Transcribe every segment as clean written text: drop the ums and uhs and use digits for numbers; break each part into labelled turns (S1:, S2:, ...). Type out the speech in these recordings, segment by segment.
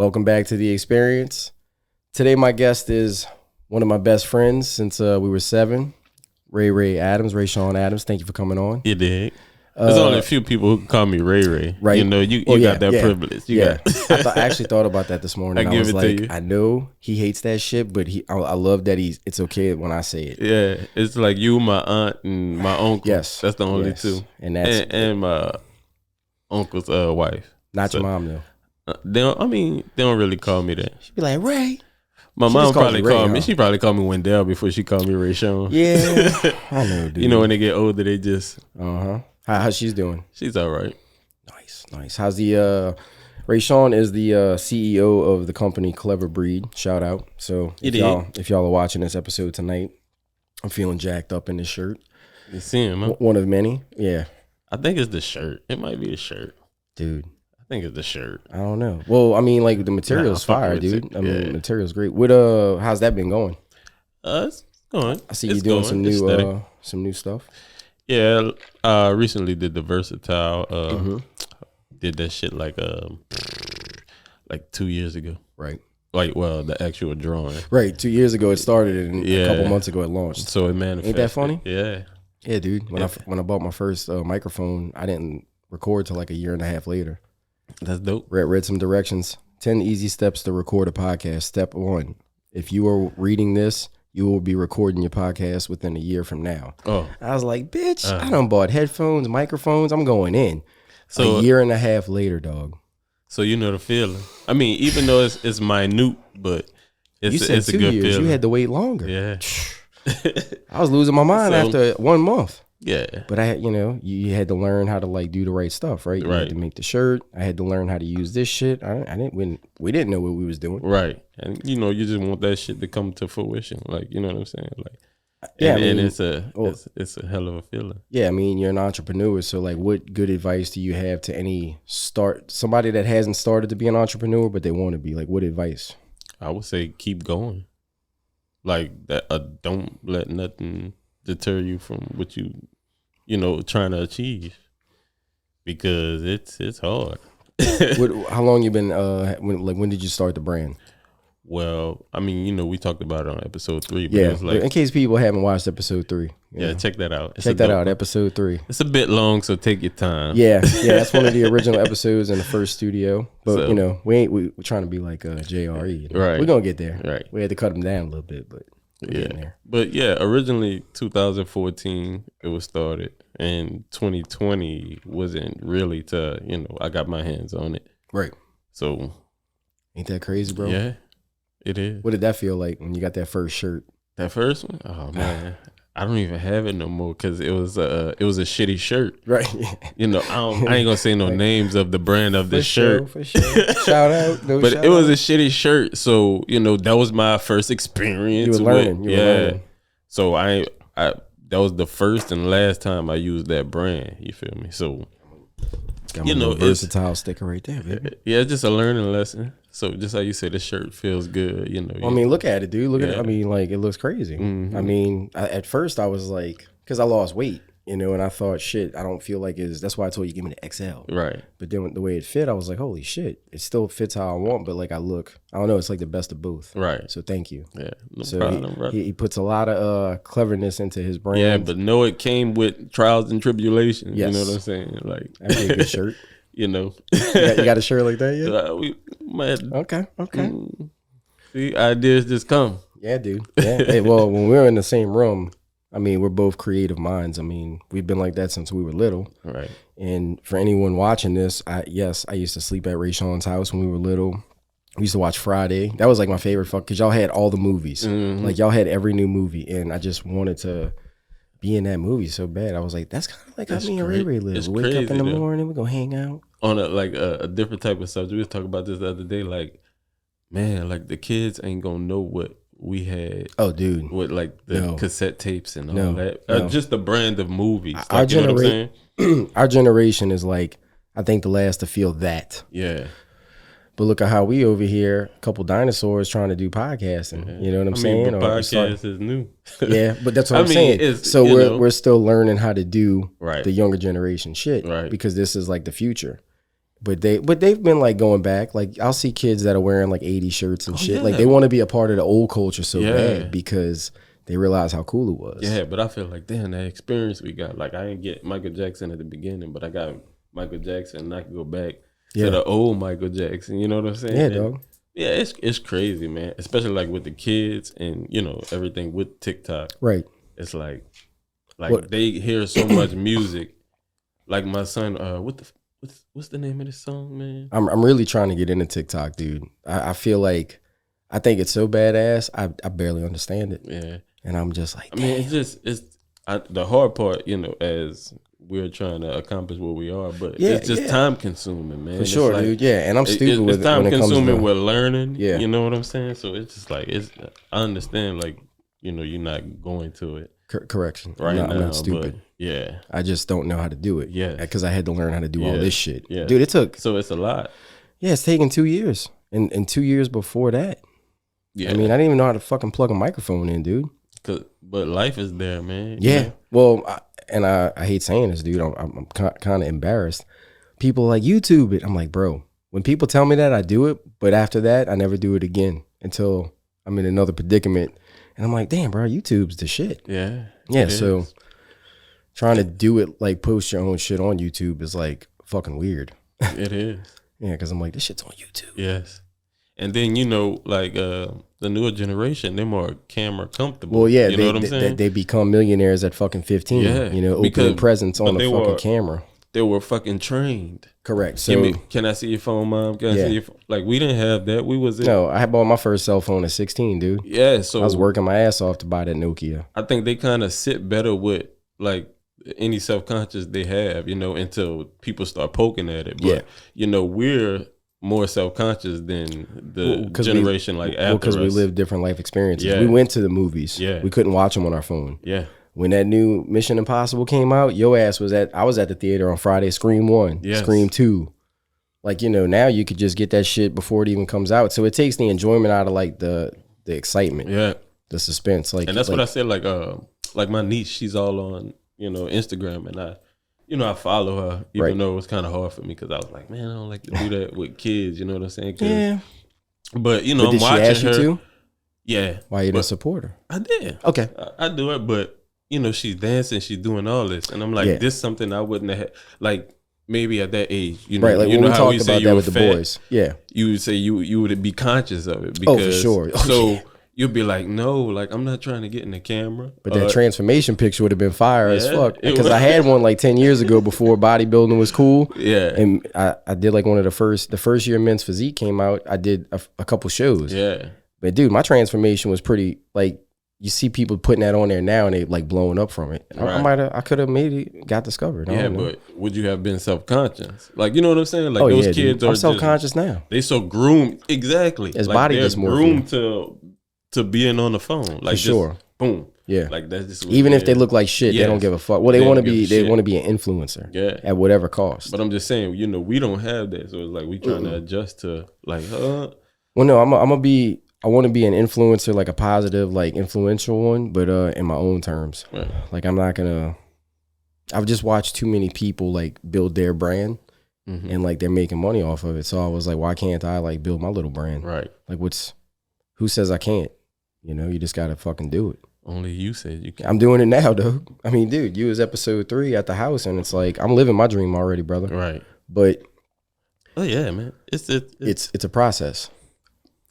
S1: Welcome back to The Experience. Today my guest is one of my best friends since we were 7, Ray Adams, Rayshawn Adams. Thank you for coming on.
S2: You did. There's only a few people who call me Ray.
S1: Right.
S2: You know, you got that privilege. I
S1: actually thought about that this morning. I was like, I know he hates that shit, but I love that it's okay when I say it.
S2: Yeah, it's like you, my aunt, and my uncle.
S1: Yes,
S2: that's the only two. And my uncle's wife.
S1: Not your mom though.
S2: They don't really call me that.
S1: She'd be like, Ray.
S2: My mom probably called me. She probably called me Wendell before she called me Rayshawn.
S1: Yeah, I know, dude.
S2: You know, when they get older, they just
S1: How's she's doing?
S2: She's all right.
S1: Nice. How's the Rayshawn is the CEO of the company Clever Breed. Shout out. So if y'all are watching this episode tonight, I'm feeling jacked up in this shirt.
S2: You see him? Huh?
S1: One of many. Yeah.
S2: I think it's the shirt. It might be the shirt,
S1: dude.
S2: I think it's the shirt.
S1: I don't know. Well, I mean, like the material's fire, dude. I mean, the material's great. What how's that been going?
S2: It's going.
S1: I see you doing some new stuff.
S2: Yeah, recently did the Versatile. Did that shit like 2 years ago.
S1: Right.
S2: Like, well, the actual drawing.
S1: Right. 2 years ago it started, and a couple months ago it launched.
S2: So it manifested.
S1: Ain't that funny?
S2: Yeah.
S1: Yeah, dude. When I bought my first microphone, I didn't record till like a year and a half later.
S2: That's dope.
S1: Read some directions. 10 easy steps to record a podcast. Step 1: if you are reading this, you will be recording your podcast within a year from now. Oh, I was like, bitch, I done bought headphones, microphones. I'm going in. So a year and a half later, dog.
S2: So you know the feeling. I mean, even though it's minute, but it's a good
S1: years.
S2: feeling.
S1: You had to wait longer.
S2: Yeah.
S1: I was losing my mind after 1 month.
S2: Yeah.
S1: But I had, you had to learn how to like do the right stuff, right? You had to make the shirt. I had to learn how to use this shit. We didn't know what we was doing.
S2: Right. And you just want that shit to come to fruition. Like, you know what I'm saying? Like,
S1: yeah,
S2: and it's a hell of a feeling.
S1: Yeah, I mean, you're an entrepreneur, so like what good advice do you have to somebody that hasn't started to be an entrepreneur but they want to be? Like, what advice?
S2: I would say keep going. Like that, don't let nothing deter you from what you trying to achieve, because it's hard.
S1: How long you been when did you start the brand?
S2: Well, I mean, we talked about it on episode 3. But
S1: yeah,
S2: it was like,
S1: in case people haven't watched episode 3.
S2: Yeah, check that out.
S1: Check that out, episode 3.
S2: It's a bit long, so take your time.
S1: Yeah, that's one of the original episodes in the first studio. But we're trying to be like JRE.
S2: Right,
S1: we're gonna get there.
S2: Right,
S1: we had to cut them down a little bit, but we're getting there.
S2: But yeah, originally 2014 it was started, and 2020 wasn't really I got my hands on it.
S1: Right.
S2: So,
S1: ain't that crazy, bro?
S2: Yeah. It is.
S1: What did that feel like when you got that first shirt?
S2: That first one? Oh man, I don't even have it no more because it was a shitty shirt.
S1: Right.
S2: I ain't gonna say no names of the brand of the shirt.
S1: For sure. Shout out.
S2: But it was a shitty shirt, so that was my first experience.
S1: You were learning. You were learning.
S2: So I that was the first and last time I used that brand. You feel me? So
S1: got my Versatile sticker right there, baby.
S2: Yeah, it's just a learning lesson. So just how you say the shirt feels good,
S1: I mean, look at it, dude. Look at it. I mean, like, it looks crazy.
S2: Mm-hmm.
S1: I mean, at first I was like, because I lost weight, and I thought, shit, I don't feel like that's why I told you give me the XL.
S2: Right.
S1: But then the way it fit, I was like, holy shit, it still fits how I want, but like I don't know, it's like the best of both.
S2: Right.
S1: So thank you.
S2: Yeah. No problem, brother.
S1: He puts a lot of clevarness into his brand.
S2: Yeah, but it came with trials and tribulations.
S1: Yes.
S2: You know what I'm saying? Like,
S1: that'd be a good shirt.
S2: You
S1: got a shirt like that yet? Okay.
S2: See, ideas just come.
S1: Yeah, dude. Yeah. Hey, well, when we're in the same room, I mean, we're both creative minds. I mean, we've been like that since we were little.
S2: Right.
S1: And for anyone watching this, I used to sleep at Rayshawn's house when we were little. We used to watch Friday. That was like my favorite because y'all had all the movies.
S2: Mm-hmm.
S1: Like y'all had every new movie, and I just wanted to be in that movie so bad. I was like, that's kind of like how me and Ray live. We wake up in the morning, we go hang out.
S2: On a different type of subject. We was talking about this the other day. Like, man, like the kids ain't gonna know what we had.
S1: Oh, dude.
S2: With like the cassette tapes and all that.
S1: No.
S2: Just the brand of movies. Like,
S1: our generation is like, I think the last to feel that.
S2: Yeah.
S1: But look at how we over here, a couple dinosaurs trying to do podcasting. Yeah. You know what I'm saying?
S2: But podcast is new.
S1: Yeah, but that's what I'm saying. So we're still learning how to do the younger generation shit.
S2: Right.
S1: Because this is like the future. But they've been like going back. Like I'll see kids that are wearing like 80s shirts and shit. Yeah. Like they want to be a part of the old culture so bad because they realize how cool it was.
S2: Yeah, but I feel like damn that experience we got. Like I didn't get Michael Jackson at the beginning, but I got Michael Jackson and I could go back to the old Michael Jackson. You know what I'm saying?
S1: Yeah, dog.
S2: Yeah, it's crazy, man. Especially like with the kids and everything with TikTok.
S1: Right.
S2: It's like they hear so much music. Like my son, what's the name of this song, man?
S1: I'm really trying to get into TikTok, dude. I feel like I think it's so badass. I barely understand it.
S2: Yeah,
S1: and I'm just like,
S2: I mean, it's the hard part, as we're trying to accomplish what we are, but it's just time consuming, man.
S1: For sure, dude. Yeah, and I'm stupid with it.
S2: It's time consuming with learning.
S1: Yeah,
S2: you know what I'm saying. So it's just like I understand, like you're not going to it.
S1: Correction.
S2: Right now,
S1: I'm not stupid.
S2: Yeah,
S1: I just don't know how to do it.
S2: Yeah,
S1: because I had to learn how to do all this shit.
S2: Yeah,
S1: dude, it took.
S2: So it's a lot.
S1: Yeah, it's taken 2 years, and 2 years before that. Yeah, I mean, I didn't even know how to fucking plug a microphone in, dude.
S2: But life is there, man.
S1: Yeah. Well, I hate saying this, dude. I'm kind of embarrassed. People like YouTube it. I'm like, bro. When people tell me that, I do it, but after that, I never do it again until I'm in another predicament. And I'm like, damn, bro, YouTube's the shit.
S2: Yeah.
S1: Yeah. So trying to do it, like post your own shit on YouTube is like fucking weird.
S2: It is.
S1: Yeah, because I'm like, this shit's on YouTube.
S2: Yes. And then, like the newer generation, they're more camera comfortable.
S1: Well, yeah,
S2: you know what I'm saying?
S1: They become millionaires at fucking 15. Yeah. Opening presents on the fucking camera.
S2: They were fucking trained.
S1: Correct. So
S2: can I see your phone, Mom? Can I see your phone? Like we didn't have that.
S1: No, I bought my first cell phone at 16, dude.
S2: Yeah, so
S1: I was working my ass off to buy that Nokia.
S2: I think they kind of sit better with like any self-conscious they have, until people start poking at it. But we're more self-conscious than the generation after us.
S1: Because we live different life experiences. Yeah. We went to the movies. Yeah. We couldn't watch them on our phone.
S2: Yeah.
S1: When that new Mission Impossible came out, your ass I was at the theater on Friday, Scream 1, Scream 2. Like, now you could just get that shit before it even comes out. So it takes the enjoyment out of like the excitement.
S2: Yeah.
S1: The suspense. Like,
S2: and that's what I said, like my niece, she's all on, Instagram, and I follow her, even though it was kind of hard for me because I was like, man, I don't like to do that with kids. You know what I'm saying?
S1: Yeah.
S2: But I'm watching her. Did she ask you to? Yeah.
S1: Why you didn't support her?
S2: I did.
S1: Okay.
S2: I do it, but she's dancing, she's doing all this, and I'm like, this is something I wouldn't have had. Like maybe at that age,
S1: right? Like when we talked about that with the boys,
S2: you would say you would be conscious of it because
S1: for sure.
S2: So you'd be like, no, like I'm not trying to get in the camera.
S1: But that transformation picture would have been fire as fuck. Because I had one like 10 years ago before bodybuilding was cool.
S2: Yeah.
S1: And I did like one of the first year Men's Physique came out. I did a couple shows.
S2: Yeah.
S1: But dude, my transformation was pretty like. You see people putting that on there now and they like blowing up from it. Right. I could have maybe got discovered.
S2: Yeah, but would you have been self-conscious? Like, you know what I'm saying? Like those kids
S1: dude. I'm self-conscious now.
S2: They so groomed. Exactly.
S1: It's like body dysmorphia.
S2: Groomed to being on the phone. Like,
S1: for sure.
S2: Boom.
S1: Yeah.
S2: Like that's just
S1: even if they look like shit, they don't give a fuck. Well, they want to be an influencer.
S2: Yeah.
S1: At whatever cost.
S2: But I'm just saying, we don't have that. So it's like we trying to adjust to like
S1: Well, no, I want to be an influencer, like a positive, like influential one, but in my own terms. Right. Like I'm not gonna. I've just watched too many people like build their brand, and like they're making money off of it. So I was like, why can't I like build my little brand?
S2: Right.
S1: Like who says I can't? You just gotta fucking do it.
S2: Only you said you can.
S1: I'm doing it now, though. I mean, dude, you was episode 3 at the house, and it's like I'm living my dream already, brother.
S2: Right.
S1: But.
S2: Oh yeah, man. It's
S1: a process.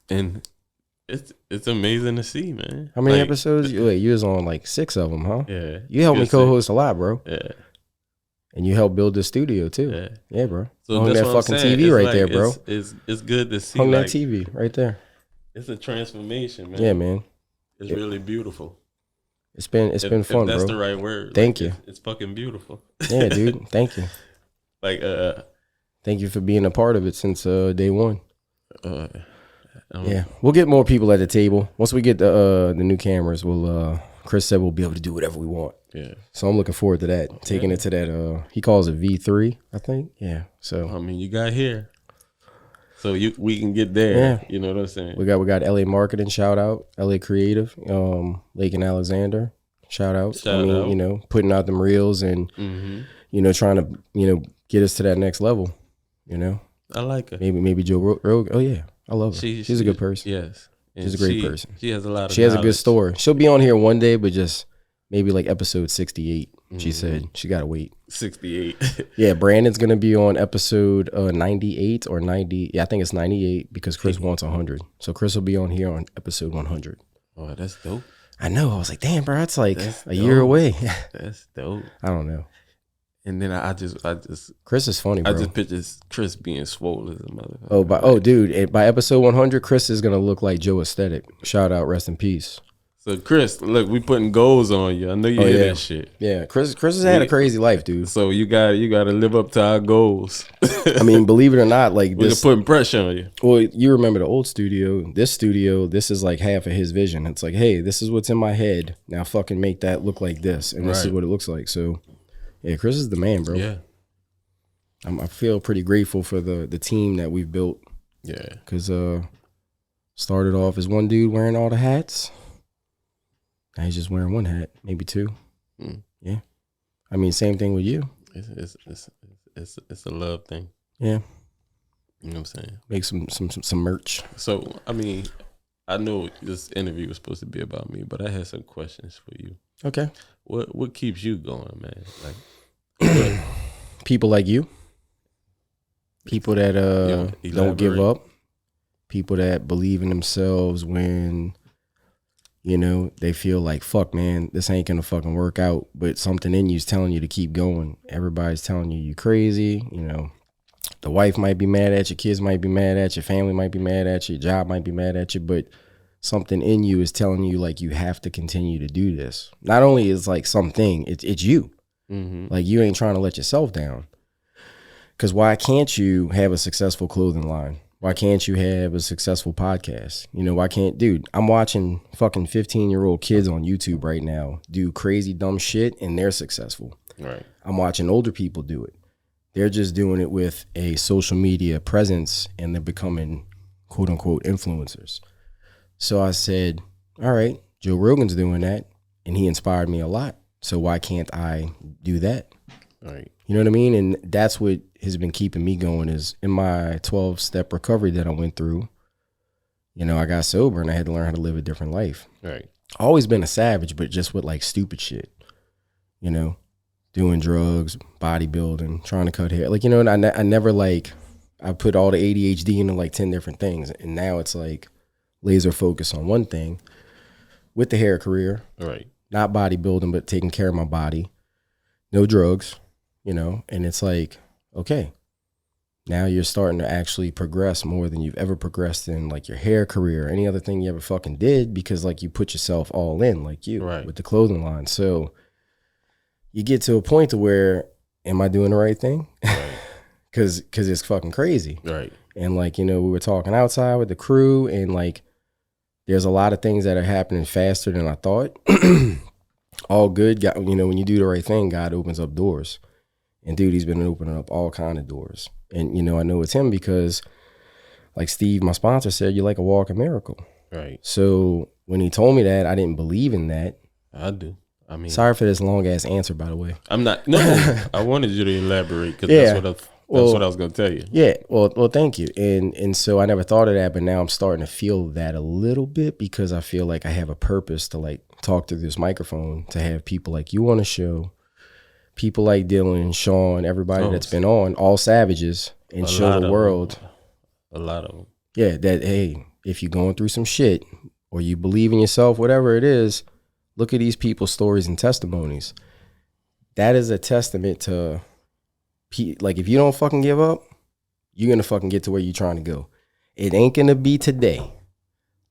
S2: And. It's amazing to see, man.
S1: How many episodes? You was on like 6 of them, huh?
S2: Yeah.
S1: You helped me co-host a lot, bro.
S2: Yeah.
S1: And you helped build the studio too. Yeah, bro.
S2: So
S1: hung that fucking TV right there, bro.
S2: It's good to see.
S1: Hung that TV right there.
S2: It's a transformation, man.
S1: Yeah, man.
S2: It's really beautiful.
S1: It's been fun, bro.
S2: That's the right word.
S1: Thank you.
S2: It's fucking beautiful.
S1: Yeah, dude. Thank you.
S2: Like
S1: thank you for being a part of it since day one. Yeah, we'll get more people at the table. Once we get the new cameras, Chris said we'll be able to do whatever we want.
S2: Yeah.
S1: So I'm looking forward to that. Taking it to that he calls it V3, I think. Yeah. So
S2: I mean, you got here. So we can get there. Yeah. You know what I'm saying?
S1: We got LA Marketing, shout out. LA Creative, Lake and Alexander, shout out. Putting out them reels and trying to, get us to that next level. You know,
S2: I like her.
S1: Maybe Joe Rogan. Oh yeah, I love her. She's a good person.
S2: Yes, and
S1: she's a great person.
S2: She has a lot of.
S1: She has a good story. She'll be on here one day, but just maybe like episode 68. She said she gotta wait.
S2: 68.
S1: Yeah, Brandon's gonna be on episode 98 or 90. Yeah, I think it's 98 because Chris wants 100. So Chris will be on here on episode 100.
S2: Oh, that's dope.
S1: I know. I was like, damn, bro, that's like a year away.
S2: That's dope.
S1: I don't know.
S2: And then I just
S1: Chris is funny, bro.
S2: I just picture Chris being swole as a motherfucker.
S1: Dude, by episode 100, Chris is gonna look like Joe Aesthetic. Shout out, rest in peace.
S2: So Chris, look, we putting goals on you. I know you hear that shit.
S1: Yeah, Chris has had a crazy life, dude.
S2: So you gotta live up to our goals.
S1: I mean, believe it or not, like
S2: we're putting pressure on you.
S1: Well, you remember the old studio. This is like half of his vision. It's like, hey, this is what's in my head. Now fucking make that look like this, and this is what it looks like. So, yeah, Chris is the man, bro.
S2: Yeah,
S1: I feel pretty grateful for the team that we've built.
S2: Yeah,
S1: because started off as one dude wearing all the hats. Now he's just wearing one hat, maybe two. Yeah, I mean, same thing with you.
S2: It's a love thing.
S1: Yeah,
S2: you know what I'm saying.
S1: Make some merch.
S2: So I mean, I know this interview was supposed to be about me, but I had some questions for you.
S1: Okay.
S2: What keeps you going, man? Like
S1: people like you. People that don't give up. People that believe in themselves when, you know, they feel like, fuck, man, this ain't gonna fucking work out, but something in you is telling you to keep going. Everybody's telling you crazy, you know. The wife might be mad at you, kids might be mad at you, family might be mad at you, job might be mad at you, but something in you is telling you, like, you have to continue to do this. Not only is like something, it's you. Like, you ain't trying to let yourself down. Because why can't you have a successful clothing line? Why can't you have a successful podcast? You know, why can't, dude, I'm watching fucking 15-year-old kids on YouTube right now do crazy dumb shit and they're successful.
S2: Right.
S1: I'm watching older people do it. They're just doing it with a social media presence and they're becoming quote unquote influencers. So I said, all right, Joe Rogan's doing that and he inspired me a lot. So why can't I do that?
S2: Right.
S1: You know what I mean? And that's what has been keeping me going is in my 12-step recovery that I went through, you know, I got sober and I had to learn how to live a different life.
S2: Right.
S1: Always been a savage, but just with like stupid shit, you know, doing drugs, bodybuilding, trying to cut hair. Like, you know, and I never like, I put all the ADHD into like 10 different things. And now it's like laser focus on one thing with the hair career.
S2: Right.
S1: Not bodybuilding, but taking care of my body. No drugs, you know, and it's like, okay, now you're starting to actually progress more than you've ever progressed in like your hair career, any other thing you ever fucking did, because like you put yourself all in like you with the clothing line. So you get to a point to where, am I doing the right thing? Right. Cause it's fucking crazy.
S2: Right.
S1: And like, you know, we were talking outside with the crew and like, there's a lot of things that are happening faster than I thought. All good. God, you know, when you do the right thing, God opens up doors. And dude, he's been opening up all kind of doors. And, you know, I know it's him because like Steve, my sponsor, said, you're like a walking miracle.
S2: Right.
S1: So when he told me that, I didn't believe in that.
S2: I do. I mean,
S1: sorry for this long ass answer, by the way.
S2: I'm not. No, I wanted you to elaborate because that's what I was going to tell you.
S1: Yeah. Well, thank you. And so I never thought of that, but now I'm starting to feel that a little bit because I feel like I have a purpose to like talk through this microphone, to have people like you on the show, people like Dylan, Sean, everybody that's been on, all savages, and show the world.
S2: A lot of them.
S1: Yeah. That, hey, if you're going through some shit or you believe in yourself, whatever it is, look at these people's stories and testimonies. That is a testament to, like, if you don't fucking give up, you're going to fucking get to where you're trying to go. It ain't going to be today.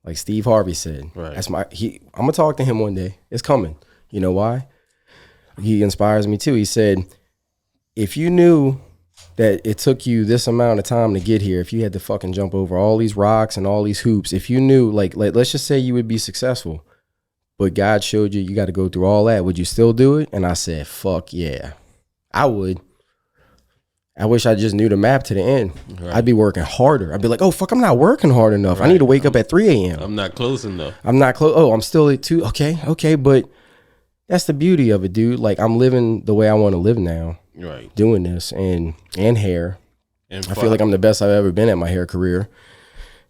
S1: Like Steve Harvey said.
S2: Right.
S1: I'm going to talk to him one day. It's coming. You know why? He inspires me too. He said, if you knew that it took you this amount of time to get here, if you had to fucking jump over all these rocks and all these hoops, if you knew, like let's just say you would be successful, but God showed you got to go through all that, would you still do it? And I said, fuck yeah, I would. I wish I just knew the map to the end. Right. I'd be working harder. I'd be like, oh, fuck, I'm not working hard enough. Right. I need to wake up at 3 a.m.
S2: I'm not close enough.
S1: I'm not close. Oh, I'm still at 2. Okay. But that's the beauty of it, dude. Like, I'm living the way I want to live now.
S2: Right.
S1: Doing this and hair.
S2: And
S1: I feel like I'm the best I've ever been at my hair career.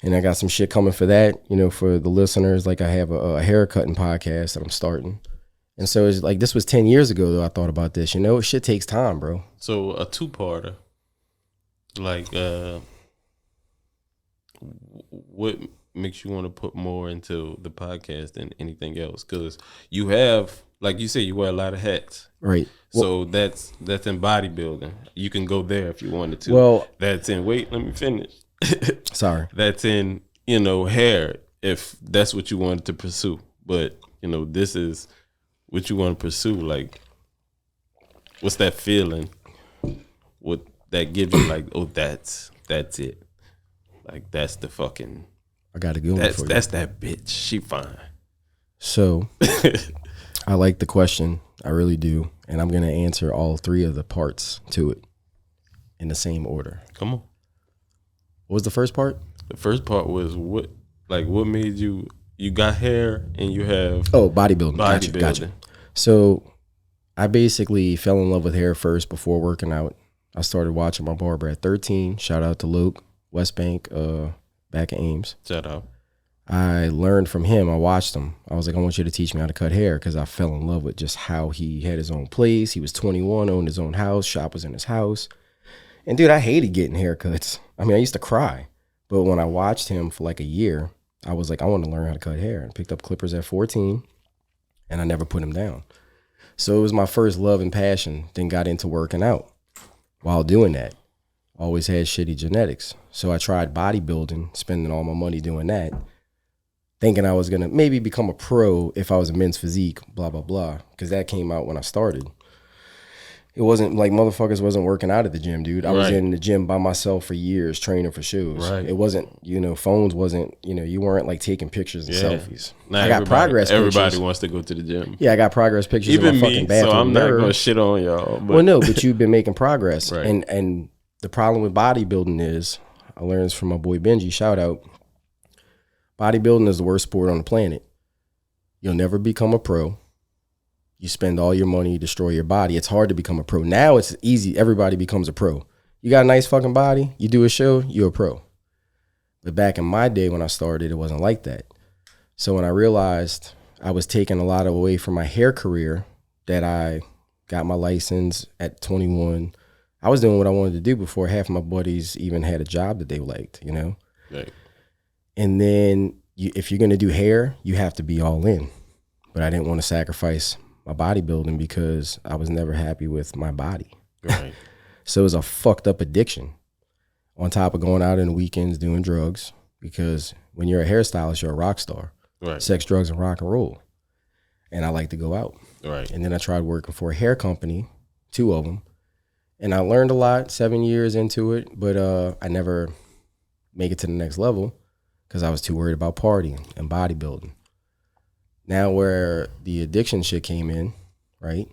S1: And I got some shit coming for that, you know, for the listeners. Like I have a haircutting podcast that I'm starting. And so it's like, this was 10 years ago though I thought about this, you know, shit takes time, bro.
S2: So a two-parter, like what makes you want to put more into the podcast than anything else? Because you have, like you said, you wear a lot of hats.
S1: Right.
S2: So that's in bodybuilding. You can go there if you wanted to.
S1: Well,
S2: that's in, wait, let me finish.
S1: Sorry.
S2: That's in, you know, hair, if that's what you wanted to pursue. But, you know, this is what you want to pursue. Like, what's that feeling? What that gives you, like, oh, that's it. Like, that's the fucking,
S1: I got a good one for you.
S2: That's that bitch. She fine.
S1: So I like the question. I really do. And I'm going to answer all three of the parts to it in the same order.
S2: Come on.
S1: What was the first part?
S2: The first part was what made you got hair and you have
S1: bodybuilding. Gotcha. So I basically fell in love with hair first before working out. I started watching my barber at 13. Shout out to Luke, West Bank, back at Ames.
S2: Shout out.
S1: I learned from him. I watched him. I was like, I want you to teach me how to cut hair, because I fell in love with just how he had his own place. He was 21, owned his own house. Shop was in his house. And dude, I hated getting haircuts. I mean, I used to cry. But when I watched him for like a year, I was like, I want to learn how to cut hair. And picked up clippers at 14, and I never put them down. So it was my first love and passion. Then got into working out while doing that. Always had shitty genetics. So I tried bodybuilding, spending all my money doing that, thinking I was going to maybe become a pro if I was a men's physique, blah, blah, blah. Because that came out when I started. It wasn't like motherfuckers wasn't working out at the gym, dude. I was in the gym by myself for years, training for shows. Right. It wasn't, phones wasn't, you weren't like taking pictures and selfies.
S2: I got progress pictures. Everybody wants to go to the gym.
S1: Yeah, I got progress pictures in my fucking bathroom.
S2: So I'm not going to shit on y'all.
S1: But. Well, no, but you've been making progress. Right. And the problem with bodybuilding is, I learned this from my boy Benji, shout out, bodybuilding is the worst sport on the planet. You'll never become a pro. You spend all your money, destroy your body. It's hard to become a pro. Now it's easy. Everybody becomes a pro. You got a nice fucking body. You do a show, you're a pro. But back in my day when I started, it wasn't like that. So when I realized I was taking a lot away from my hair career, that I got my license at 21, I was doing what I wanted to do before half of my buddies even had a job that they liked, Right. And then if you're going to do hair, you have to be all in. But I didn't want to sacrifice my bodybuilding because I was never happy with my body. Right. So it was a fucked up addiction on top of going out on the weekends doing drugs, because when you're a hairstylist, you're a rock star. Right. Sex, drugs, and rock and roll. And I like to go out. Right. And then I tried working for a hair company, 2 of them. And I learned a lot, 7 years into it, but I never make it to the next level because I was too worried about partying and bodybuilding. Now where the addiction shit came in, right,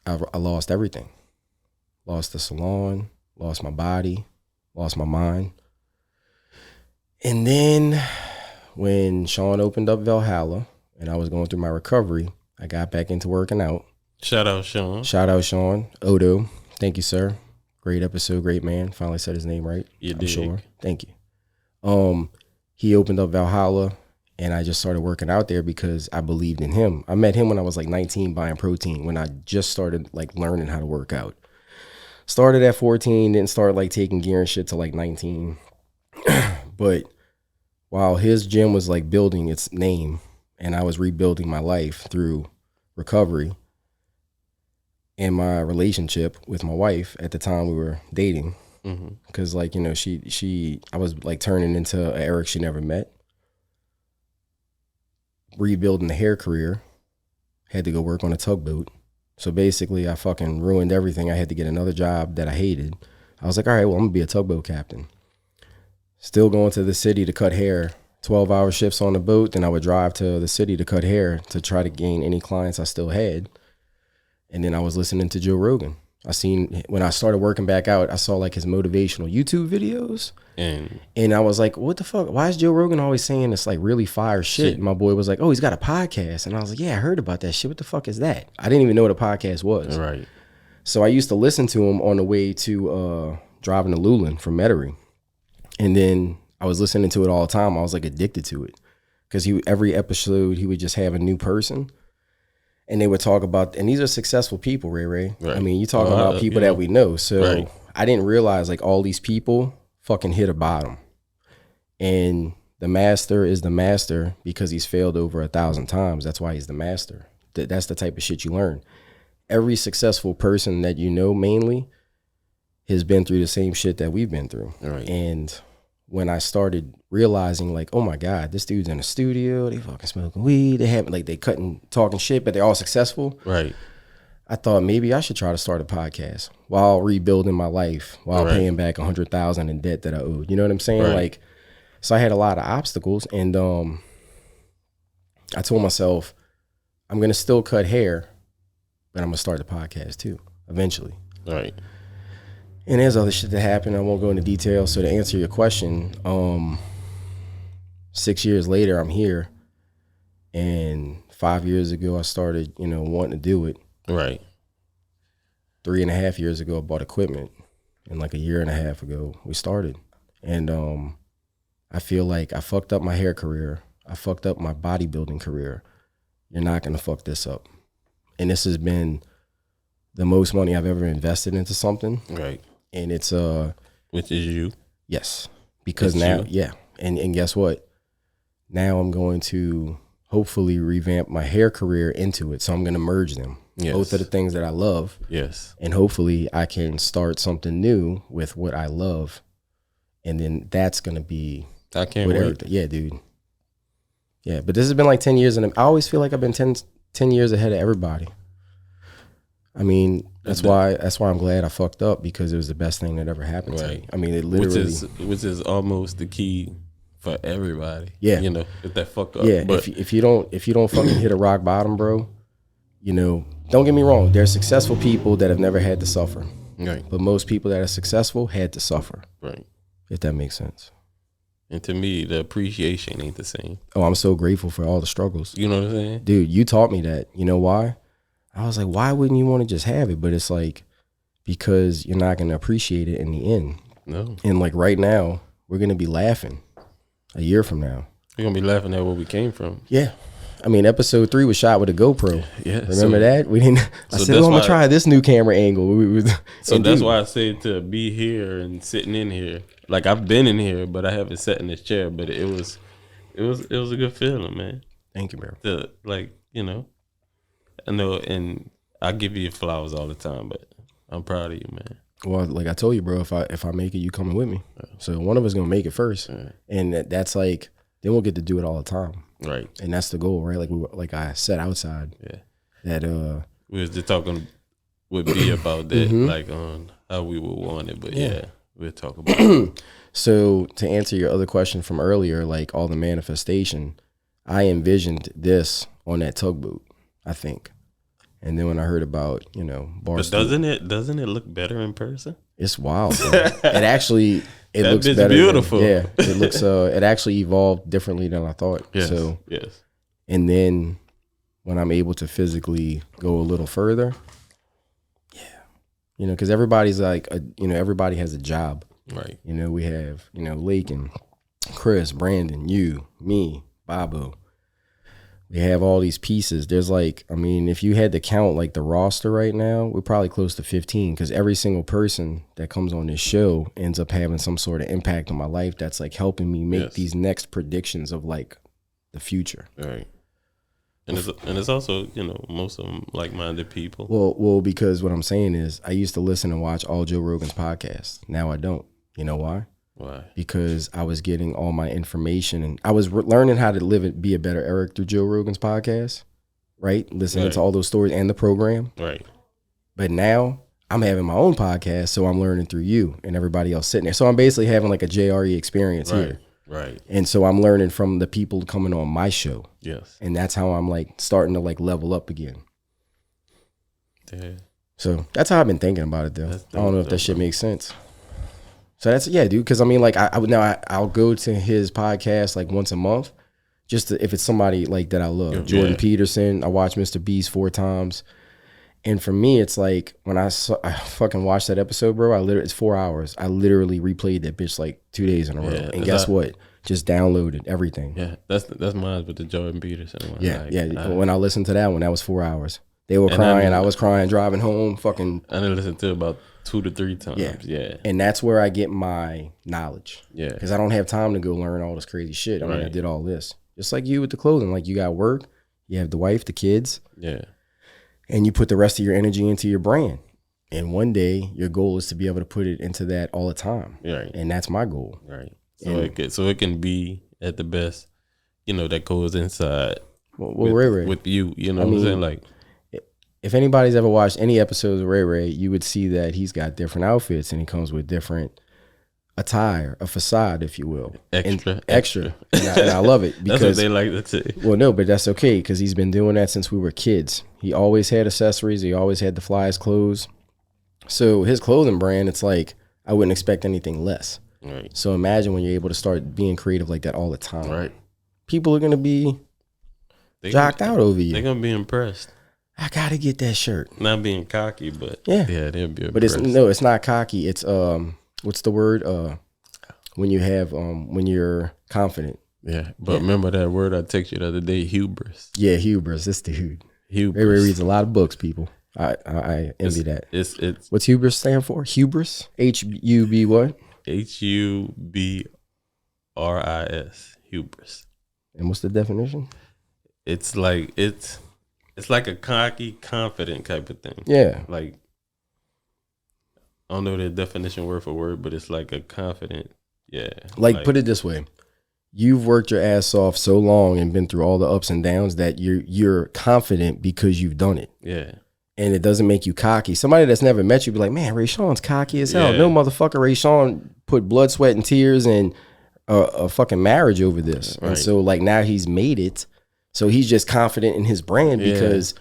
S1: I lost everything. Lost the salon, lost my body, lost my mind. And then when Sean opened up Valhalla and I was going through my recovery, I got back into working out.
S2: Shout out Sean.
S1: Shout out Sean. Odo. Thank you, sir. Great episode, great man. Finally said his name right. I'm sure. Thank you. He opened up Valhalla and I just started working out there because I believed in him. I met him when I was like 19 buying protein, when I just started like learning how to work out. Started at 14, didn't start like taking gear and shit till like 19. But while his gym was like building its name and I was rebuilding my life through recovery and my relationship with my wife at the time we were dating, because like, I was like turning into an Eric she never met. Rebuilding the hair career, had to go work on a tugboat. So basically I fucking ruined everything. I had to get another job that I hated. I was like, all right, well, I'm gonna be a tugboat captain. Still going to the city to cut hair, 12-hour shifts on the boat. Then I would drive to the city to cut hair to try to gain any clients I still had. And then I was listening to Joe Rogan. When I started working back out, I saw like his motivational YouTube videos. And I was like, what the fuck? Why is Joe Rogan always saying this like really fire shit? And my boy was like, oh, he's got a podcast. And I was like, yeah, I heard about that shit. What the fuck is that? I didn't even know what a podcast was. Right. So I used to listen to him on the way to driving to Luling from Metairie. And then I was listening to it all the time. I was like addicted to it because every episode he would just have a new person. And they would talk about, and these are successful people, Ray. Right. I mean, you talking about people that we know. So I didn't realize like all these people fucking hit a bottom. And the master is the master because he's failed over 1,000 times. That's why he's the master. That's the type of shit you learn. Every successful person that you know mainly has been through the same shit that we've been through. Right. And when I started realizing like, oh my God, this dude's in a studio, they fucking smoking weed, they cutting, talking shit, but they're all successful. Right. I thought maybe I should try to start a podcast while rebuilding my life, while paying back $100,000 in debt that I owed. You know what I'm saying? Right. Like, so I had a lot of obstacles, and I told myself, I'm gonna still cut hair, but I'm gonna start the podcast too, eventually. Right. And there's other shit that happened. I won't go into detail. So to answer your question, 6 years later, I'm here. And 5 years ago, I started, wanting to do it. Right. 3.5 years ago, I bought equipment. And like 1.5 years ago, we started. And I feel like I fucked up my hair career. I fucked up my bodybuilding career. You're not going to fuck this up. And this has been the most money I've ever invested into something. Right. And it's
S2: which is you?
S1: Yes. Because it's now you. Yeah. And guess what? Now I'm going to hopefully revamp my hair career into it. So I'm gonna merge them. Yes. Both of the things that I love. Yes. And hopefully I can start something new with what I love. And then that's gonna be
S2: I can't wait.
S1: Everything. Yeah, dude. Yeah, but this has been like 10 years, and I always feel like I've been 10 years ahead of everybody. I mean, that's why I'm glad I fucked up, because it was the best thing that ever happened to me. I mean, it literally,
S2: which is almost the key for everybody.
S1: Yeah,
S2: if that fuck up.
S1: Yeah, but if you don't fucking hit a rock bottom, bro, don't get me wrong. There's successful people that have never had to suffer. Right. But most people that are successful had to suffer. Right. If that makes sense.
S2: And to me, the appreciation ain't the same.
S1: Oh, I'm so grateful for all the struggles.
S2: You know what I'm saying?
S1: Dude, you taught me that. You know why? I was like, why wouldn't you want to just have it? But it's like, because you're not going to appreciate it in the end. No. And like right now, we're going to be laughing a year from now.
S2: We're going to be laughing at where we came from.
S1: Yeah. I mean, episode 3 was shot with a GoPro. Yeah. Remember that? We didn't. I said, I'm going to try this new camera angle.
S2: So that's why I said to be here and sitting in here. Like, I've been in here, but I haven't sat in this chair. But it was a good feeling, man.
S1: Thank you, bro.
S2: I know, and I give you flowers all the time, but I'm proud of you, man.
S1: Well, like I told you, bro, if I make it, you coming with me. So one of us gonna make it first, and that's like, then we'll get to do it all the time, right? And that's the goal, right? Like I said outside, that
S2: we was just talking with B about that, like on how we would want it, but we'll talk about it.
S1: So to answer your other question from earlier, like all the manifestation, I envisioned this on that tugboat, I think. And then when I heard about,
S2: but doesn't it look better in person?
S1: It's wild, bro. It looks better.
S2: Beautiful.
S1: It looks. It actually evolved differently than I thought.
S2: Yes.
S1: So
S2: yes.
S1: And then when I'm able to physically go a little further, because everybody's like, everybody has a job,
S2: right?
S1: We have, Lake and Chris, Brandon, you, me, Babu. We have all these pieces. There's like, if you had to count like the roster right now, we're probably close to 15, because every single person that comes on this show ends up having some sort of impact on my life that's like helping me make these next predictions of like the future.
S2: Right. And it's also, most of them like-minded people.
S1: Well, because what I'm saying is I used to listen and watch all Joe Rogan's podcasts. Now I don't. You know why?
S2: Why?
S1: Because I was getting all my information, and I was learning how to live and be a better Eric through Joe Rogan's podcast, right? Listening to all those stories and the program.
S2: Right.
S1: But now I'm having my own podcast, so I'm learning through you and everybody else sitting there. So I'm basically having like a JRE experience here.
S2: Right.
S1: And so I'm learning from the people coming on my show.
S2: Yes.
S1: And that's how I'm like starting to like level up again.
S2: Yeah.
S1: So that's how I've been thinking about it, though. I don't know if that shit makes sense. So that's, dude, because I'll go to his podcast like once a month, just if it's somebody like that I love. Jordan Peterson, I watch Mr. Beast 4 times, And for me, it's like when I fucking watched that episode, bro, it's 4 hours. I literally replayed that bitch like 2 days in a row. And guess what? Just downloaded everything.
S2: Yeah, that's mine with the Jordan Peterson one.
S1: Yeah. When I listened to that one, that was 4 hours. They were crying. I was crying driving home. Fucking.
S2: I didn't listen to it about 2 to 3 times. Yeah.
S1: And that's where I get my knowledge.
S2: Yeah.
S1: Because I don't have time to go learn all this crazy shit. I mean, I did all this. Just like you with the clothing. Like you got work, you have the wife, the kids.
S2: Yeah.
S1: And you put the rest of your energy into your brand. And one day your goal is to be able to put it into that all the time.
S2: Right.
S1: And that's my goal.
S2: Right. So it can be at the best, that goes inside with you. You know what I'm saying? Like,
S1: if anybody's ever watched any episodes of Ray Ray, you would see that he's got different outfits and he comes with different attire, a facade, if you will. Extra. And I love it because
S2: that's what they like to say.
S1: Well, no, but that's okay because he's been doing that since we were kids. He always had accessories. He always had the flyest clothes. So his clothing brand, it's like I wouldn't expect anything less.
S2: Right.
S1: So imagine when you're able to start being creative like that all the time.
S2: Right.
S1: People are gonna be jocked out over you.
S2: They're gonna be impressed.
S1: I gotta get that shirt.
S2: Not being cocky, but
S1: yeah,
S2: they'll be impressed.
S1: But it's not cocky. It's what's the word? When you have when you're confident.
S2: Yeah, but remember that word I texted you the other day, hubris.
S1: Yeah, hubris. This dude.
S2: Hubris.
S1: Ray reads a lot of books, people. I envy that.
S2: It's
S1: what's hubris stand for? Hubris. HUB what?
S2: HUBRIS. Hubris.
S1: And what's the definition?
S2: It's like a cocky, confident type of thing.
S1: Yeah.
S2: Like I don't know the definition word for word, but it's like a confident. Yeah.
S1: Like put it this way. You've worked your ass off so long and been through all the ups and downs that you're confident because you've done it.
S2: Yeah.
S1: And it doesn't make you cocky. Somebody that's never met you be like, man, Ray Sean's cocky as hell. Yeah. No motherfucker, Ray Sean put blood, sweat, and tears and a fucking marriage over this. Right. And so like now he's made it. So he's just confident in his brand because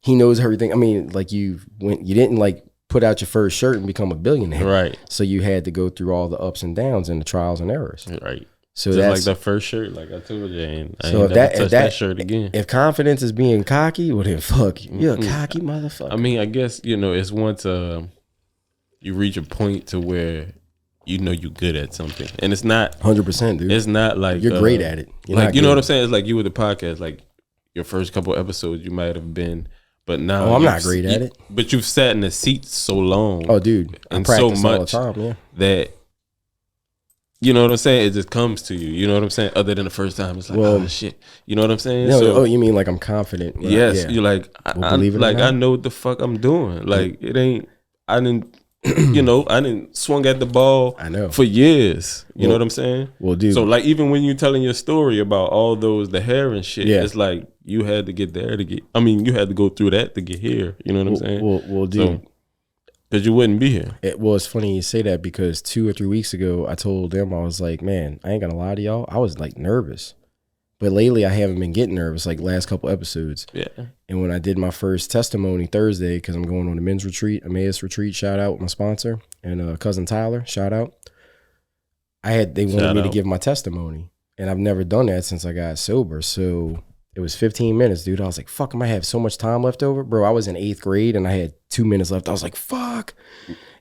S1: he knows everything. I mean, like you didn't like put out your first shirt and become a billionaire.
S2: Right.
S1: So you had to go through all the ups and downs and the trials and errors.
S2: Right.
S1: So
S2: just
S1: that's
S2: like the first shirt, like I told you, I ain't
S1: never
S2: touch that shirt again.
S1: If confidence is being cocky, well then fuck you. You're a cocky motherfucker.
S2: I mean, I guess, it's once you reach a point to where you good at something. And it's not
S1: 100%, dude.
S2: It's not like
S1: you're great at it.
S2: You're like, you know what I'm saying? It's like you with the podcast, like your first couple episodes you might have been, but now
S1: I'm not great at it.
S2: But you've sat in the seat so long.
S1: Oh, dude.
S2: And so much all the time, that you know what I'm saying? It just comes to you. You know what I'm saying? Other than the first time, it's like, oh shit. You know what I'm saying?
S1: No, you mean like I'm confident? Right?
S2: Yes. Yeah. You're like, I know what the fuck I'm doing. Like it ain't. I didn't. I didn't swung at the ball.
S1: I know
S2: for years. You know what I'm saying?
S1: Well, dude.
S2: So like, even when you're telling your story about all the hair and shit, it's like you had to get there to get. I mean, you had to go through that to get here. You know what I'm saying?
S1: Well, dude.
S2: So, because you wouldn't be here.
S1: It's funny you say that because 2 or 3 weeks ago, I told them, I was like, man, I ain't gonna lie to y'all. I was like nervous. But lately I haven't been getting nervous like last couple episodes.
S2: Yeah.
S1: And when I did my first testimony Thursday, because I'm going on a men's retreat, Emmaus retreat, shout out with my sponsor, and cousin Tyler, shout out. They wanted me to give my testimony. And I've never done that since I got sober. So it was 15 minutes, dude. I was like, fuck, I might have so much time left over. Bro, I was in 8th grade and I had 2 minutes left. I was like, fuck.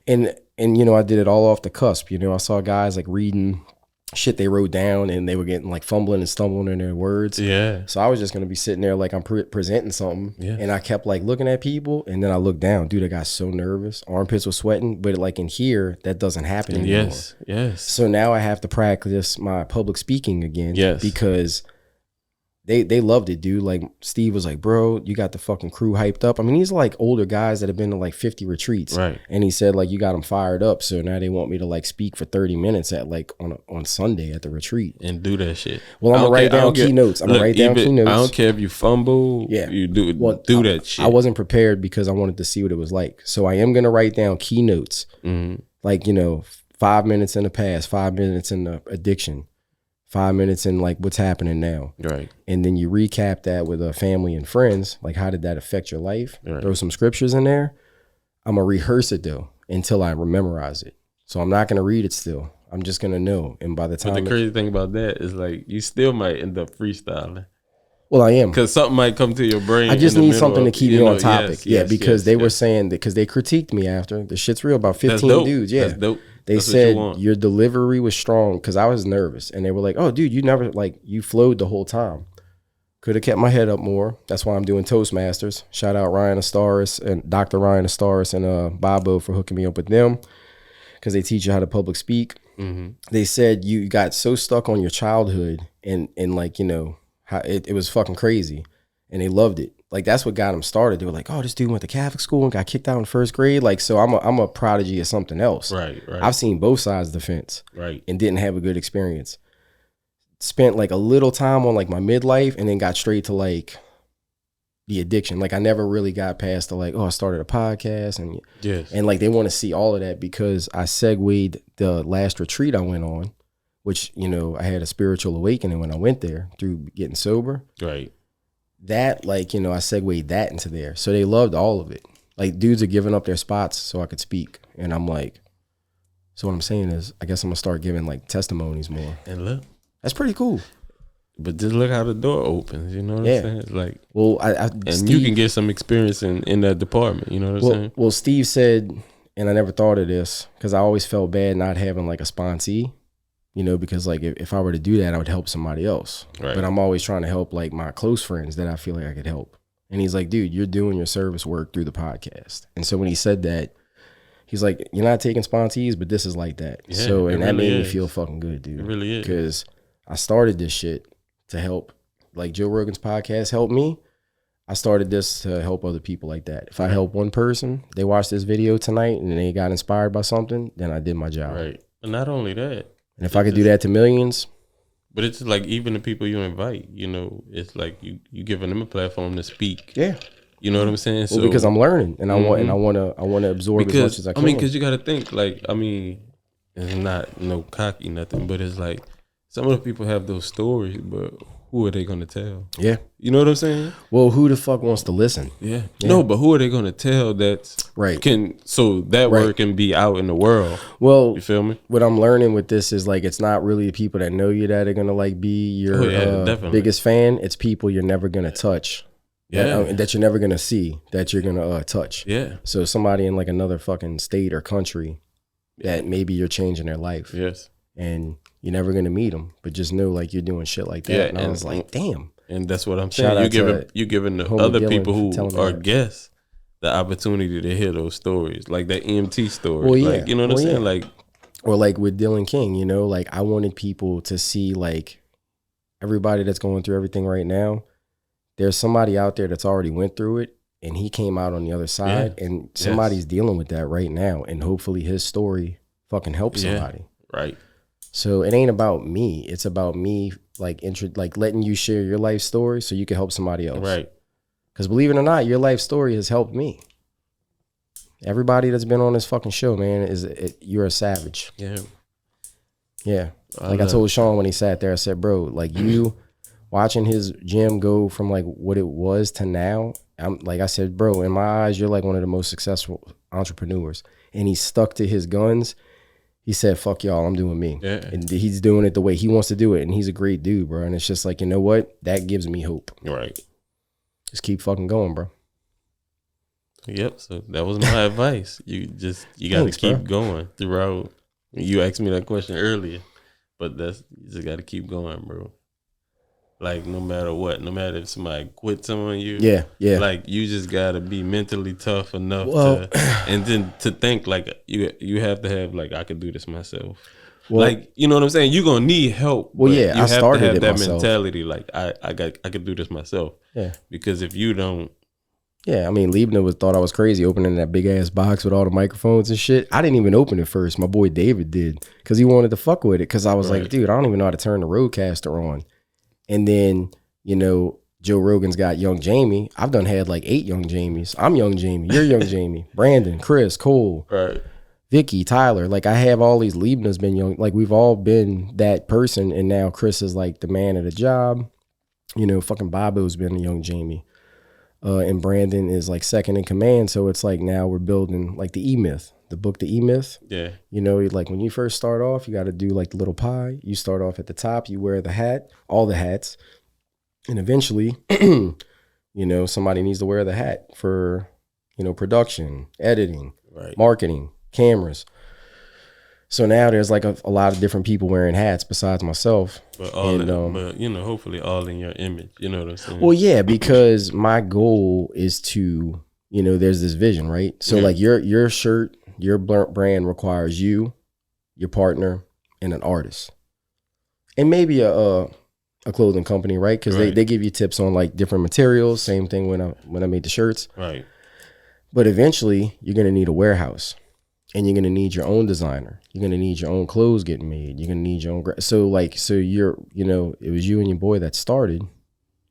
S1: And I did it all off the cusp. I saw guys like reading shit they wrote down and they were getting like fumbling and stumbling in their words.
S2: Yeah.
S1: So I was just going to be sitting there like I'm presenting something. Yeah. And I kept like looking at people and then I looked down. Dude, I got so nervous. Armpits were sweating. But like in here, that doesn't happen anymore.
S2: Yes.
S1: So now I have to practice my public speaking again.
S2: Yes.
S1: Because they loved it, dude. Like Steve was like, bro, you got the fucking crew hyped up. I mean, these are like older guys that have been to like 50 retreats.
S2: Right.
S1: And he said like, you got them fired up. So now they want me to like speak for 30 minutes at like on Sunday at the retreat.
S2: And do that shit.
S1: Well, I'm going to write down keynotes. I'm going to write down keynotes.
S2: I don't care if you fumble. Yeah. You do that shit.
S1: I wasn't prepared because I wanted to see what it was like. So I am going to write down keynotes. Mm-hmm. Like, 5 minutes in the past, 5 minutes in the addiction. 5 minutes in like what's happening now.
S2: Right.
S1: And then you recap that with a family and friends. Like, how did that affect your life?
S2: Right.
S1: Throw some scriptures in there. I'm going to rehearse it though until I memorize it. So I'm not going to read it still. I'm just going to know. And by the time.
S2: But the crazy thing about that is like, you still might end up freestyling.
S1: Well, I am.
S2: Because something might come to your brain.
S1: I just need something to keep me on topic. Because they were saying that because they critiqued me after. The shit's real, about 15 dudes. Yeah. That's dope. They said your delivery was strong because I was nervous. And they were like, oh, dude, you never, like, you flowed the whole time. Could have kept my head up more. That's why I'm doing Toastmasters. Shout out Ryan Astaris and Dr. Ryan Astaris and Bobo for hooking me up with them because they teach you how to public speak. Mm-hmm. They said you got so stuck on your childhood and like, you know, how it was fucking crazy. And they loved it. Like, that's what got them started. They were like, oh, this dude went to Catholic school and got kicked out in first grade. Like, so I'm a prodigy of something else.
S2: Right.
S1: I've seen both sides of the fence.
S2: Right.
S1: And didn't have a good experience. Spent like a little time on like my midlife and then got straight to like the addiction. Like, I never really got past the like, oh, I started a podcast and and like they want to see all of that because I segued the last retreat I went on, which, you know, I had a spiritual awakening when I went there through getting sober.
S2: Right.
S1: That, like, you know, I segued that into there. So they loved all of it. Like, dudes are giving up their spots so I could speak. And I'm like, so what I'm saying is, I guess I'm going to start giving, like, testimonies more.
S2: And look.
S1: That's pretty cool.
S2: But just look how the door opens, you know what I'm saying?
S1: Like, well,
S2: and Steve, you can get some experience in that department, you know what I'm saying?
S1: Well, Steve said, and I never thought of this, because I always felt bad not having, like, a sponsee. You know, because like if I were to do that, I would help somebody else. Right. But I'm always trying to help like my close friends that I feel like I could help. And he's like, dude, you're doing your service work through the podcast. And so when he said that, he's like, you're not taking sponsees, but this is like that. Yeah, so, and that made me feel fucking good, dude.
S2: It really is.
S1: Because I started this shit to help, like Joe Rogan's podcast helped me. I started this to help other people like that. If I help one person, they watch this video tonight and they got inspired by something, then I did my job.
S2: Right. And not only that.
S1: And if I could do that to millions.
S2: But it's like even the people you invite, you know, it's like you giving them a platform to speak.
S1: Yeah.
S2: You know what I'm saying?
S1: Well, because I'm learning and I want to absorb as much as I can.
S2: I mean, because you got to think like, I mean, it's not no cocky nothing, but it's like some of the people have those stories, but who are they going to tell?
S1: Yeah.
S2: You know what I'm saying?
S1: Well, who the fuck wants to listen?
S2: Yeah. No, but who are they going to tell that's
S1: right?
S2: So that word can be out in the world.
S1: Well,
S2: you feel me?
S1: What I'm learning with this is like, it's not really the people that know you that are going to like be your biggest fan. It's people you're never going to touch. Yeah. That you're never going to see, that you're going to touch.
S2: Yeah.
S1: So somebody in like another fucking state or country that maybe you're changing their life.
S2: Yes.
S1: And you're never going to meet them, but just know like you're doing shit like that. Yeah, and I was like, damn.
S2: And that's what I'm saying. You giving the other people who are guests the opportunity to hear those stories, like that EMT story.
S1: Well, yeah.
S2: Like, you know what I'm saying? Like,
S1: or like with Dylan King, you know, like I wanted people to see like everybody that's going through everything right now. There's somebody out there that's already went through it and he came out on the other side and somebody's dealing with that right now. And hopefully his story fucking helps somebody.
S2: Right.
S1: So it ain't about me. It's about me like letting you share your life story so you can help somebody else.
S2: Right.
S1: Because believe it or not, your life story has helped me. Everybody that's been on this fucking show, man, you're a savage.
S2: Yeah.
S1: Yeah. Like I told Sean when he sat there, I said, bro, like you watching his gym go from like what it was to now. I'm like I said, bro, in my eyes, you're like one of the most successful entrepreneurs. And he stuck to his guns. He said, fuck y'all, I'm doing me. Yeah. And he's doing it the way he wants to do it. And he's a great dude, bro. And it's just like, you know what? That gives me hope.
S2: Right.
S1: Just keep fucking going, bro.
S2: Yep. So that was my advice. You got to keep going throughout. You asked me that question earlier, but you just got to keep going, bro. Like no matter what, no matter if somebody quits on you,
S1: yeah.
S2: Like you just gotta be mentally tough enough to, and then to think like you have to have like I could do this myself. Well, like you know what I'm saying. You're gonna need help.
S1: Well, yeah,
S2: you
S1: I started
S2: to have
S1: it
S2: that
S1: myself.
S2: mentality. Like I could do this myself.
S1: Yeah.
S2: Because if you don't.
S1: Yeah, I mean, Liebner thought I was crazy opening that big ass box with all the microphones and shit. I didn't even open it first. My boy David did because he wanted to fuck with it. Because I was like, dude, I don't even know how to turn the Rodecaster on. And then, you know, Joe Rogan's got Young Jamie. I've had like 8 Young Jamies. I'm Young Jamie. You're Young Jamie. Brandon, Chris, Cole, Vicky, Tyler. Like I have all these. Liebner's been young. Like we've all been that person. And now Chris is like the man of the job. You know, fucking Bobo's been a Young Jamie. And Brandon is like second in command. So it's like now we're building like the E-Myth. The book, The E-Myth.
S2: Yeah.
S1: You know, like when you first start off, you got to do like the little pie. You start off at the top. You wear the hat, all the hats. And eventually, you know, somebody needs to wear the hat for, you know, production, editing, marketing, cameras. So now there's like a lot of different people wearing hats besides myself.
S2: But but you know, hopefully all in your image. You know what I'm saying?
S1: Well, yeah, because my goal is to, you know, there's this vision, right? So like your shirt, your brand requires you, your partner, and an artist, and maybe a clothing company, right? Because they give you tips on like different materials. Same thing when I made the shirts,
S2: right? But
S1: eventually, you're gonna need a warehouse. And you're going to need your own designer. You're going to need your own clothes getting made. You're going to need your own. So you're, you know, it was you and your boy that started.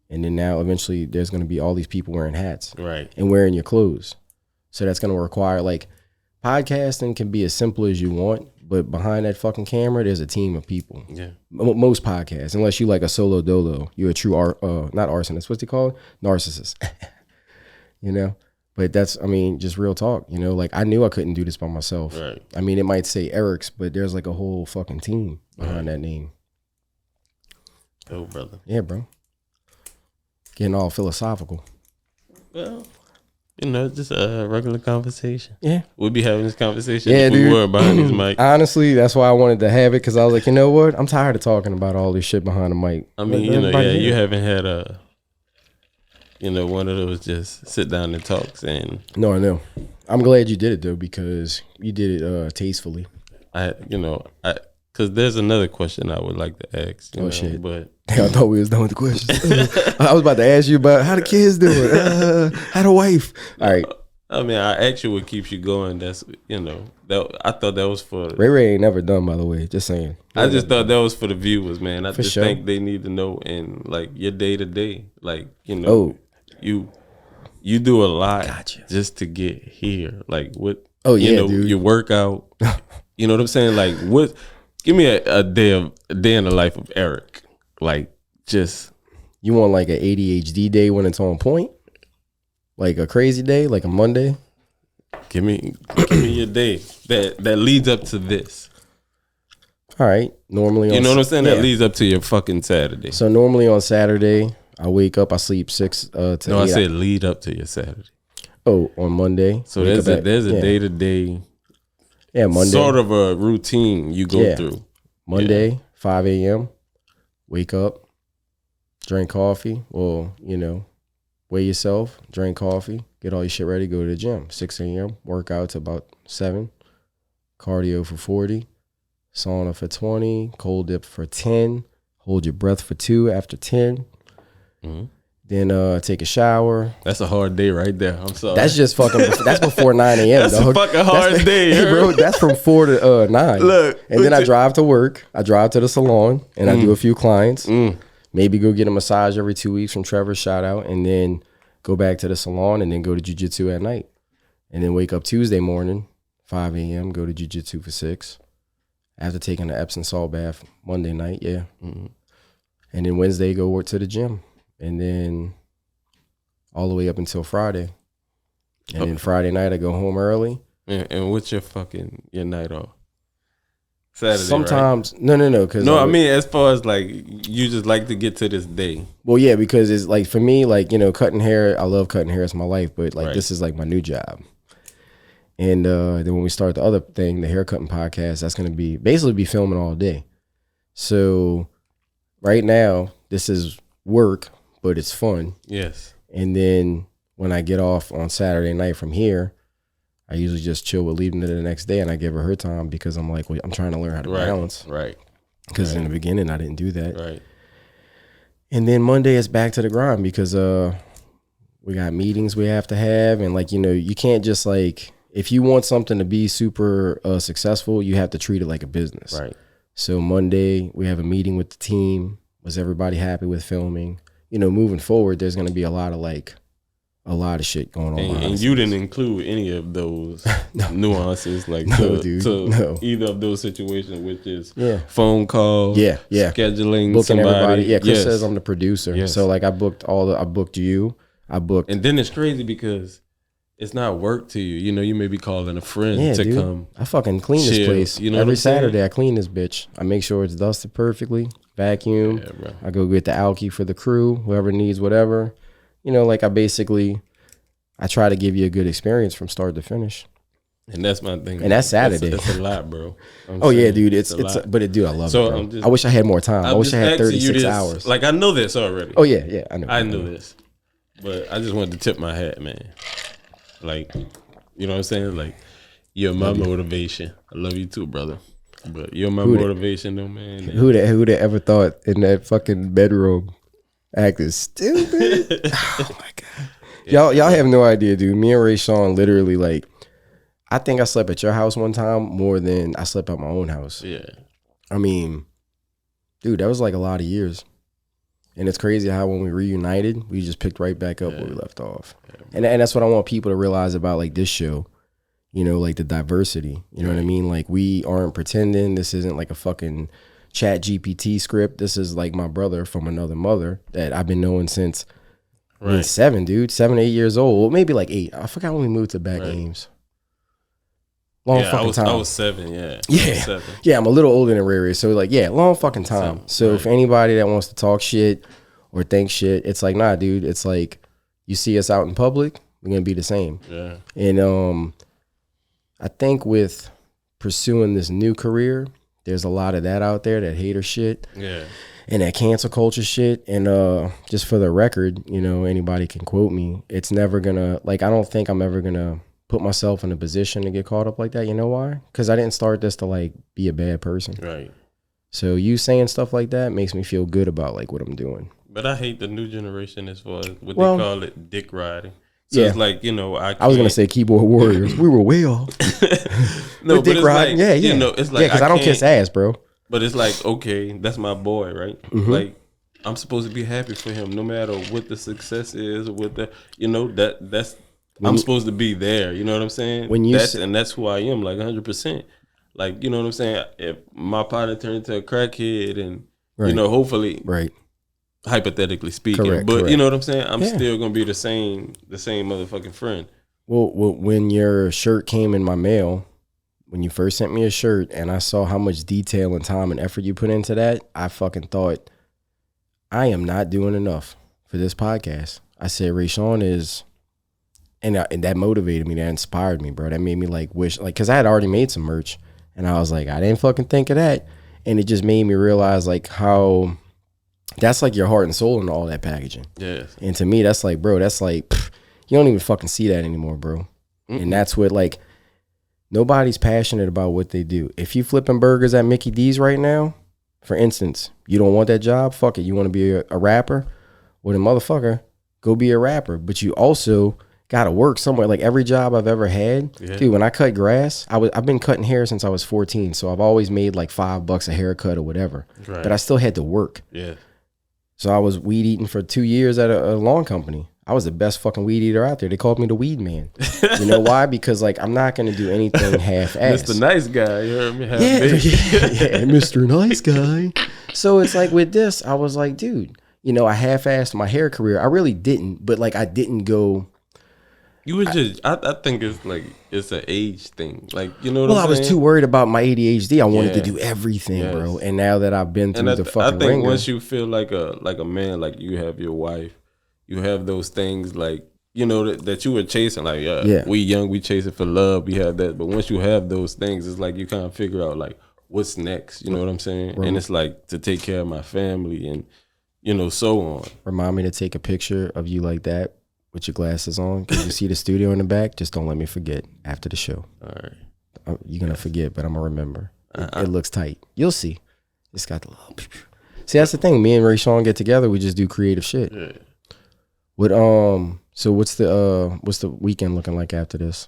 S1: And then now eventually there's going to be all these people wearing hats.
S2: Right.
S1: And wearing your clothes. So that's going to require, like, podcasting can be as simple as you want. But behind that fucking camera, there's a team of people.
S2: Yeah.
S1: Most podcasts, unless you like a solo dolo, you're a true, not arsonist. What's he called? Narcissist. You know? But that's, I mean, just real talk, you know, like I knew I couldn't do this by myself.
S2: Right.
S1: I mean, it might say Eric's, but there's like a whole fucking team behind that name.
S2: Oh, brother.
S1: Yeah, bro. Getting all philosophical.
S2: Well, you know, just a regular conversation.
S1: Yeah.
S2: We'll be having this conversation if we were behind these mics.
S1: Honestly, that's why I wanted to have it, because I was like, you know what? I'm tired of talking about all this shit behind the mic.
S2: I mean, you know, you haven't had you know, one of those just sit down and talks. And
S1: no, I know. I'm glad you did it though, because you did it tastefully.
S2: Because there's another question I would like to ask. You know,
S1: shit!
S2: But
S1: I thought we was done with the questions. I was about to ask you about how the kids doing, how the wife. All right.
S2: I mean, I asked you what keeps you going. That's, you know, that I thought that was for
S1: Ray ain't never done, by the way. Just saying.
S2: I just thought that was for the viewers, man. I just think they need to know in like your day to day, like, you know, you do a lot just to get here. Like what?
S1: Oh yeah,
S2: you know,
S1: dude.
S2: You work out. You know what I'm saying? Like what? Give me a day in the life of Eric. Like just.
S1: You want like an ADHD day when it's on point? Like a crazy day, like a Monday?
S2: Give me your day that leads up to this.
S1: All right. Normally,
S2: you know what I'm saying? Yeah. That leads up to your fucking Saturday.
S1: So normally on Saturday, I wake up, I sleep 6 to 8.
S2: No, I said lead up to your Saturday.
S1: Oh, on Monday.
S2: So there's a day to day.
S1: Yeah, Monday.
S2: Sort of a routine you go through.
S1: Monday, 5 a.m. Wake up, drink coffee. Well, you know, weigh yourself, drink coffee, get all your shit ready, go to the gym. 6 a.m. Work out to about 7. Cardio for 40. Sauna for 20. Cold dip for 10. Hold your breath for 2 after 10. Mm-hmm. Then take a shower.
S2: That's a hard day right there. I'm sorry.
S1: That's just fucking. That's before 9 a.m.
S2: That's dog. A fucking hard day,
S1: hey, bro. That's from 4 to 9.
S2: Look,
S1: and then I drive to work. I drive to the salon and I do a few clients. Maybe go get a massage every 2 weeks from Trevor. Shout out, and then go back to the salon and then go to jiu-jitsu at night, and then wake up Tuesday morning, 5 a.m. Go to jiu-jitsu for 6. After taking the Epsom salt bath Monday night, and then Wednesday go work to the gym. And then all the way up until Friday. And then Friday night, I go home early.
S2: And what's your night off? Saturday,
S1: sometimes,
S2: right?
S1: No.
S2: No, I mean, as far as like, you just like to get to this day.
S1: Well, yeah, because it's like, for me, like, you know, cutting hair, I love cutting hair. It's my life. But like, this is like my new job. And then when we start the other thing, the haircutting podcast, that's going to be filming all day. So right now, this is work, but it's fun.
S2: Yes.
S1: And then when I get off on Saturday night from here, I usually just chill with leaving to the next day, and I give her time because I'm like, well, I'm trying to learn how to balance.
S2: Right.
S1: Because in the beginning, I didn't do that.
S2: Right.
S1: And then Monday is back to the grind because we got meetings we have to have. And like, you know, you can't just like, if you want something to be super successful, you have to treat it like a business.
S2: Right.
S1: So Monday, we have a meeting with the team. Was everybody happy with filming? You know, moving forward, there's going to be a lot of shit going on.
S2: And you didn't include any of those nuances, like either of those situations, which is phone calls, scheduling,
S1: booking
S2: somebody.
S1: Everybody. Yeah, Chris says I'm the producer. Yes. So like I booked you. And
S2: then it's crazy because it's not work to you. You know, you may be calling a friend come.
S1: I fucking clean this place.
S2: You know,
S1: every Saturday I clean this bitch. I make sure it's dusted perfectly. vacuum. Yeah, bro. I go get the alky for the crew, whoever needs whatever. You know, like I try to give you a good experience from start to finish.
S2: And that's my thing.
S1: And that's Saturday.
S2: That's a lot, bro.
S1: Yeah, dude. It's but dude, I love it, bro. I wish I had more time. I wish I had 36 hours.
S2: Like, I know this already.
S1: Oh, yeah, I know.
S2: I knew this. But I just wanted to tip my hat, man. Like, you know what I'm saying? Like, you're my motivation. I love you too, brother. But you're my motivation, though, man.
S1: Who'd ever thought in that fucking bedroom acting stupid? Oh, my God. Yeah, y'all have no idea, dude. Me and Ray Sean literally, like, I think I slept at your house one time more than I slept at my own house.
S2: Yeah.
S1: I mean, dude, that was like a lot of years. And it's crazy how when we reunited, we just picked right back up where we left off. Yeah, and that's what I want people to realize about like this show, you know, like the diversity. You know what I mean? Like, we aren't pretending. This isn't like a fucking Chat GPT script. This is like my brother from another mother that I've been knowing since 7, dude. 7, 8 years old. Well, maybe like 8. I forgot when we moved to Back Games. Long fucking time.
S2: I was 7, yeah.
S1: Yeah. 7. Yeah, I'm a little older than Ray. So, like, yeah, long fucking time. 7, so, if anybody that wants to talk shit or think shit, it's like, nah, dude. It's like, you see us out in public, we're going to be the same.
S2: Yeah.
S1: And I think with pursuing this new career, there's a lot of that out there, that hater shit.
S2: Yeah.
S1: And that cancel culture shit. And just for the record, you know, anybody can quote me. It's never going to, like, I don't think I'm ever going to put myself in a position to get caught up like that. You know why? Because I didn't start this to like be a bad person.
S2: Right.
S1: So you saying stuff like that makes me feel good about like what I'm doing.
S2: But I hate the new generation as far as what they call it, dick riding. So it's like, you know, I
S1: was gonna say keyboard warriors. We were way off.
S2: No, but dick riding. Like,
S1: yeah.
S2: You know, it's like,
S1: because I don't kiss ass, bro.
S2: But it's like, okay, that's my boy, right? Mm-hmm. Like, I'm supposed to be happy for him, no matter what the success is or what the, you know, that's. I'm supposed to be there, you know what I'm saying? And that's who I am, like 100%. Like, you know what I'm saying? If my partner turned into a crackhead and, you know, hopefully, hypothetically speaking, correct. You know what I'm saying? I'm still going to be the same motherfucking friend.
S1: Well, when your shirt came in my mail, when you first sent me a shirt and I saw how much detail and time and effort you put into that, I fucking thought, I am not doing enough for this podcast. I said, Ray Sean is... And that motivated me. That inspired me, bro. That made me like wish, like, because I had already made some merch, and I was like, I didn't fucking think of that, and it just made me realize like how that's like your heart and soul in all that packaging.
S2: Yes.
S1: And to me, that's like, bro, that's like you don't even fucking see that anymore, bro. And that's what like nobody's passionate about what they do. If you flipping burgers at Mickey D's right now, for instance, you don't want that job. Fuck it. You want to be a rapper? Well, then motherfucker, go be a rapper. But you also gotta work somewhere. Like every job I've ever had, dude, when I cut grass, I've been cutting hair since I was 14, so I've always made like $5 a haircut or whatever. Right. But I still had to work.
S2: Yeah.
S1: So I was weed eating for 2 years at a lawn company. I was the best fucking weed eater out there. They called me the weed man. You know why? Because like I'm not gonna do anything half-assed.
S2: Mr. Nice Guy, you heard me?
S1: Yeah, Mr. Nice Guy. So it's like with this, I was like, dude, you know, I half-assed my hair career. I really didn't, but like I didn't go.
S2: You would just, I think it's like, it's an age thing. Like, you know what I'm saying?
S1: Well, I was too worried about my ADHD. I wanted to do everything, bro. And now that I've been through the fucking ringer. I think
S2: once you feel like a man, like you have your wife, you have those things like, you know, that you were chasing. Like, we young, we chasing for love, we have that. But once you have those things, it's like you kind of figure out like, what's next? You know what I'm saying? Right. And it's like to take care of my family and, you know, so on.
S1: Remind me to take a picture of you like that. With your glasses on, because you see the studio in the back. Just don't let me forget after the show.
S2: All
S1: right. You're going to forget, but I'm going to remember. It looks tight. You'll see. It's got the little... See, that's the thing. Me and Ray Sean get together. We just do creative shit.
S2: Yeah.
S1: So what's the weekend looking like after this?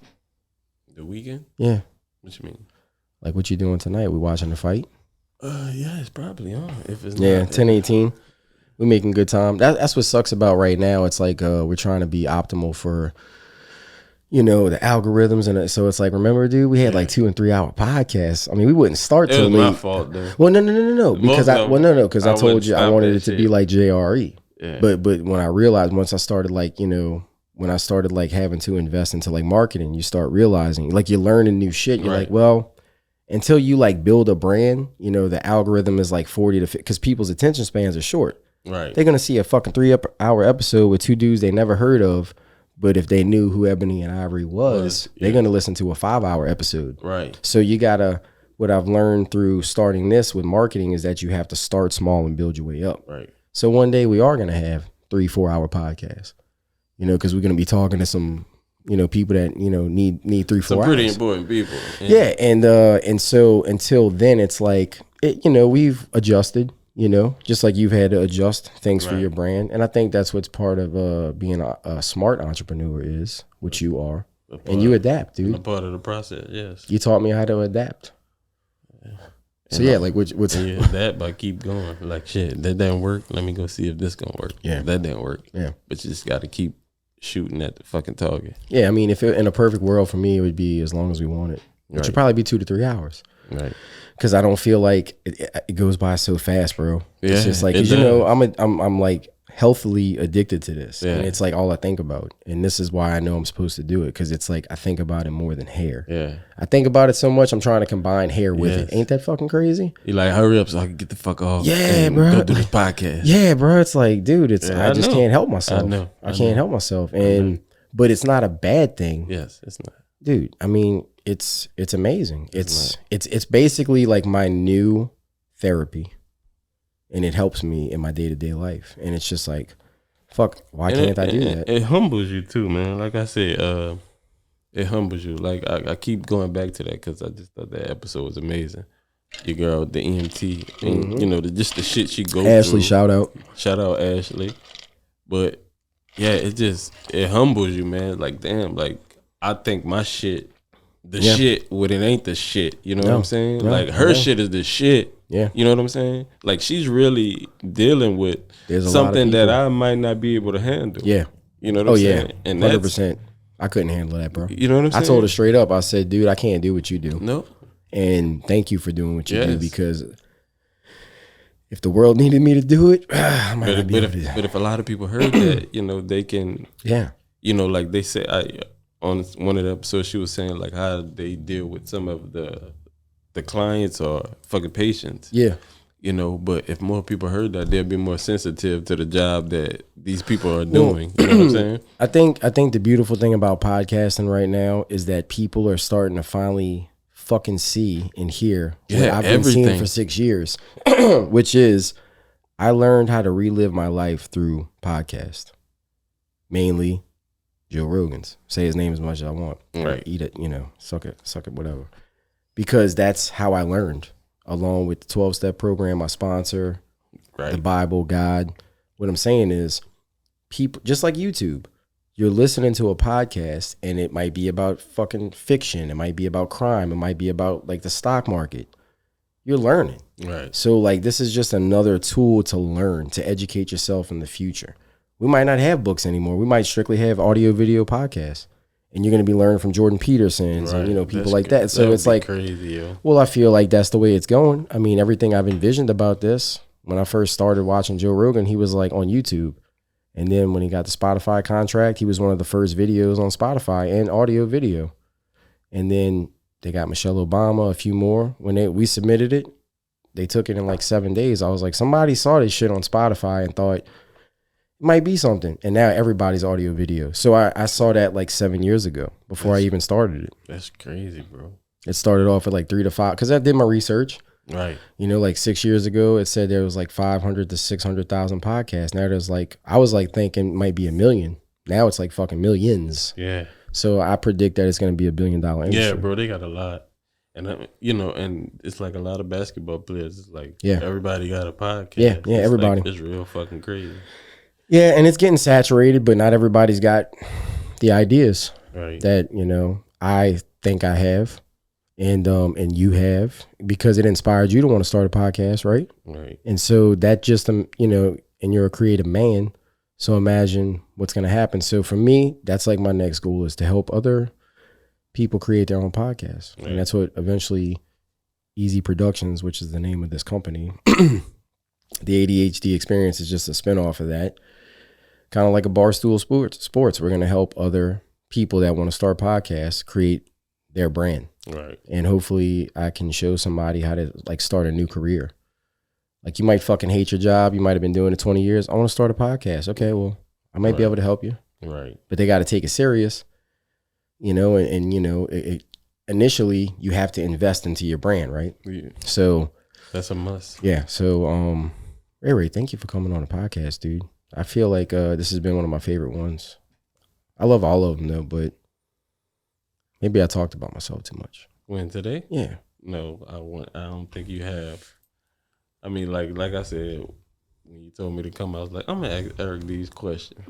S2: The weekend?
S1: Yeah.
S2: What you mean?
S1: Like what you doing tonight? We watching the fight?
S2: Yeah, it's probably on. If it's
S1: 10-18. We're making good time. That's what sucks about right now. It's like we're trying to be optimal for, you know, the algorithms. And so it's like, remember, dude, we had like 2 and 3 hour podcasts. I mean, we wouldn't start till late.
S2: It was my fault, though.
S1: Well, no. Because I told you I wanted it to be like JRE. Yeah. But when I realized, once I started like, you know, when I started like having to invest into like marketing, you start realizing like you're learning new shit. You're like, well, until you like build a brand, you know, the algorithm is like 40 to 50, because people's attention spans are short.
S2: Right.
S1: They're going to see a fucking 3-hour episode with two dudes they never heard of. But if they knew who Ebony and Ivory was, they're going to listen to a 5-hour episode.
S2: Right.
S1: So you got to, what I've learned through starting this with marketing is that you have to start small and build your way up.
S2: Right.
S1: So one day we are going to have 3-4 hour podcasts, you know, because we're going to be talking to some, you know, people that, you know, need 3-4 hours.
S2: Some pretty important people.
S1: Yeah. And so until then, it's like, you know, we've adjusted, you know, just like you've had to adjust things for your brand. And I think that's what's part of being a smart entrepreneur is, which you are. And you adapt, dude.
S2: A part of the process, yes.
S1: You taught me how to adapt. So yeah, like what's
S2: that, but keep going. Like shit, that didn't work. Let me go see if this gonna work.
S1: Yeah,
S2: that didn't work.
S1: Yeah,
S2: but you just got to keep shooting at the fucking target.
S1: Yeah, I mean, if in a perfect world for me, it would be as long as we want it, which would probably be 2 to 3 hours.
S2: Right.
S1: Because I don't feel like it goes by so fast, bro.
S2: Yeah,
S1: it's just like, 'cause, you know, I'm like healthily addicted to this, and it's like all I think about. And this is why I know I'm supposed to do it, because it's like I think about it more than hair.
S2: Yeah,
S1: I think about it so much. I'm trying to combine hair with it. Ain't that fucking crazy?
S2: You like hurry up so I can get the fuck off.
S1: Yeah, bro.
S2: Go do this podcast.
S1: Yeah, bro. It's like, dude, I just can't help myself. I can't help myself, but it's not a bad thing.
S2: Yes, it's not,
S1: dude. I mean, it's amazing. It's basically like my new therapy. And it helps me in my day-to-day life. And it's just like, fuck, why can't I do that?
S2: It humbles you too, man. Like I said, it humbles you. Like I keep going back to that because I just thought that episode was amazing. Your girl, the EMT, and you know, just the shit she goes through.
S1: Ashley, shout out Ashley.
S2: But yeah, it humbles you, man. Like damn, like I think my shit, shit, when it ain't the shit. You know what I'm saying? Like her shit is the shit.
S1: Yeah.
S2: You know what I'm saying? Like she's really dealing with something that I might not be able to handle.
S1: Yeah.
S2: You know what I'm saying?
S1: And 100%. I couldn't handle that, bro.
S2: You know what I'm saying?
S1: I told her straight up, I said, dude, I can't do what you do.
S2: No.
S1: And thank you for doing what you do, because if the world needed me to do it, I might not be able to.
S2: But if a lot of people heard that, you know, they can, you know, like they say, on one of the episodes, she was saying like how they deal with some of the clients or fucking patients.
S1: Yeah.
S2: You know, but if more people heard that, they'd be more sensitive to the job that these people are doing. You know what I'm saying?
S1: I think the beautiful thing about podcasting right now is that people are starting to finally fucking see and hear what I've been seeing for 6 years, which is I learned how to relive my life through podcast, mainly Joe Rogan's. Say his name as much as I want.
S2: Right.
S1: Eat it, you know, suck it, whatever. Because that's how I learned, along with the 12-step program, my sponsor, the Bible, God. What I'm saying is, people, just like YouTube, you're listening to a podcast and it might be about fucking fiction. It might be about crime. It might be about like the stock market. You're learning.
S2: Right.
S1: So like this is just another tool to learn, to educate yourself in the future. We might not have books anymore. We might strictly have audio video podcasts. And you're going to be learning from Jordan Peterson's and, you know, people like that. So it's like,
S2: crazy, yo.
S1: Well, I feel like that's the way it's going. I mean, everything I've envisioned about this, when I first started watching Joe Rogan, he was like on YouTube. And then when he got the Spotify contract, he was one of the first videos on Spotify and audio video. And then they got Michelle Obama, a few more. When we submitted it, they took it in like 7 days. I was like, somebody saw this shit on Spotify and thought, might be something. And now everybody's audio video. So I saw that like 7 years ago before I even started it.
S2: That's crazy, bro.
S1: It started off at like 3 to 5 because I did my research.
S2: Right.
S1: You know, like 6 years ago, it said there was like 500 to 600,000 podcasts. Now there's like, I was like thinking it might be 1 million. Now it's like fucking millions.
S2: Yeah.
S1: So I predict that it's going to be $1 billion industry.
S2: Yeah, bro, they got a lot. And, you know, and it's like a lot of basketball players. It's like everybody got a podcast.
S1: Yeah, everybody.
S2: Like, it's real fucking crazy.
S1: Yeah, and it's getting saturated, but not everybody's got the ideas that, you know, I think I have and you have, because it inspired you to want to start a podcast, right?
S2: Right.
S1: And so that just, you know, and you're a creative man, so imagine what's going to happen. So for me, that's like my next goal is to help other people create their own podcasts. Right. And that's what eventually Easy Productions, which is the name of this company, the ADHD experience is just a spinoff of that. Kind of like a Barstool Sports. We're going to help other people that want to start podcasts create their brand.
S2: Right.
S1: And hopefully I can show somebody how to like start a new career. Like you might fucking hate your job. You might have been doing it 20 years. I want to start a podcast. Okay, well, I might be able to help you.
S2: Right.
S1: But they got to take it serious, you know, and you know, initially you have to invest into your brand, right?
S2: Yeah.
S1: So
S2: that's a must.
S1: Yeah. So, Ray, thank you for coming on the podcast, dude. I feel like this has been one of my favorite ones. I love all of them though, but maybe I talked about myself too much.
S2: When today?
S1: Yeah.
S2: No, I don't think you have. I mean, like I said, when you told me to come, I was like, I'm gonna ask Eric these questions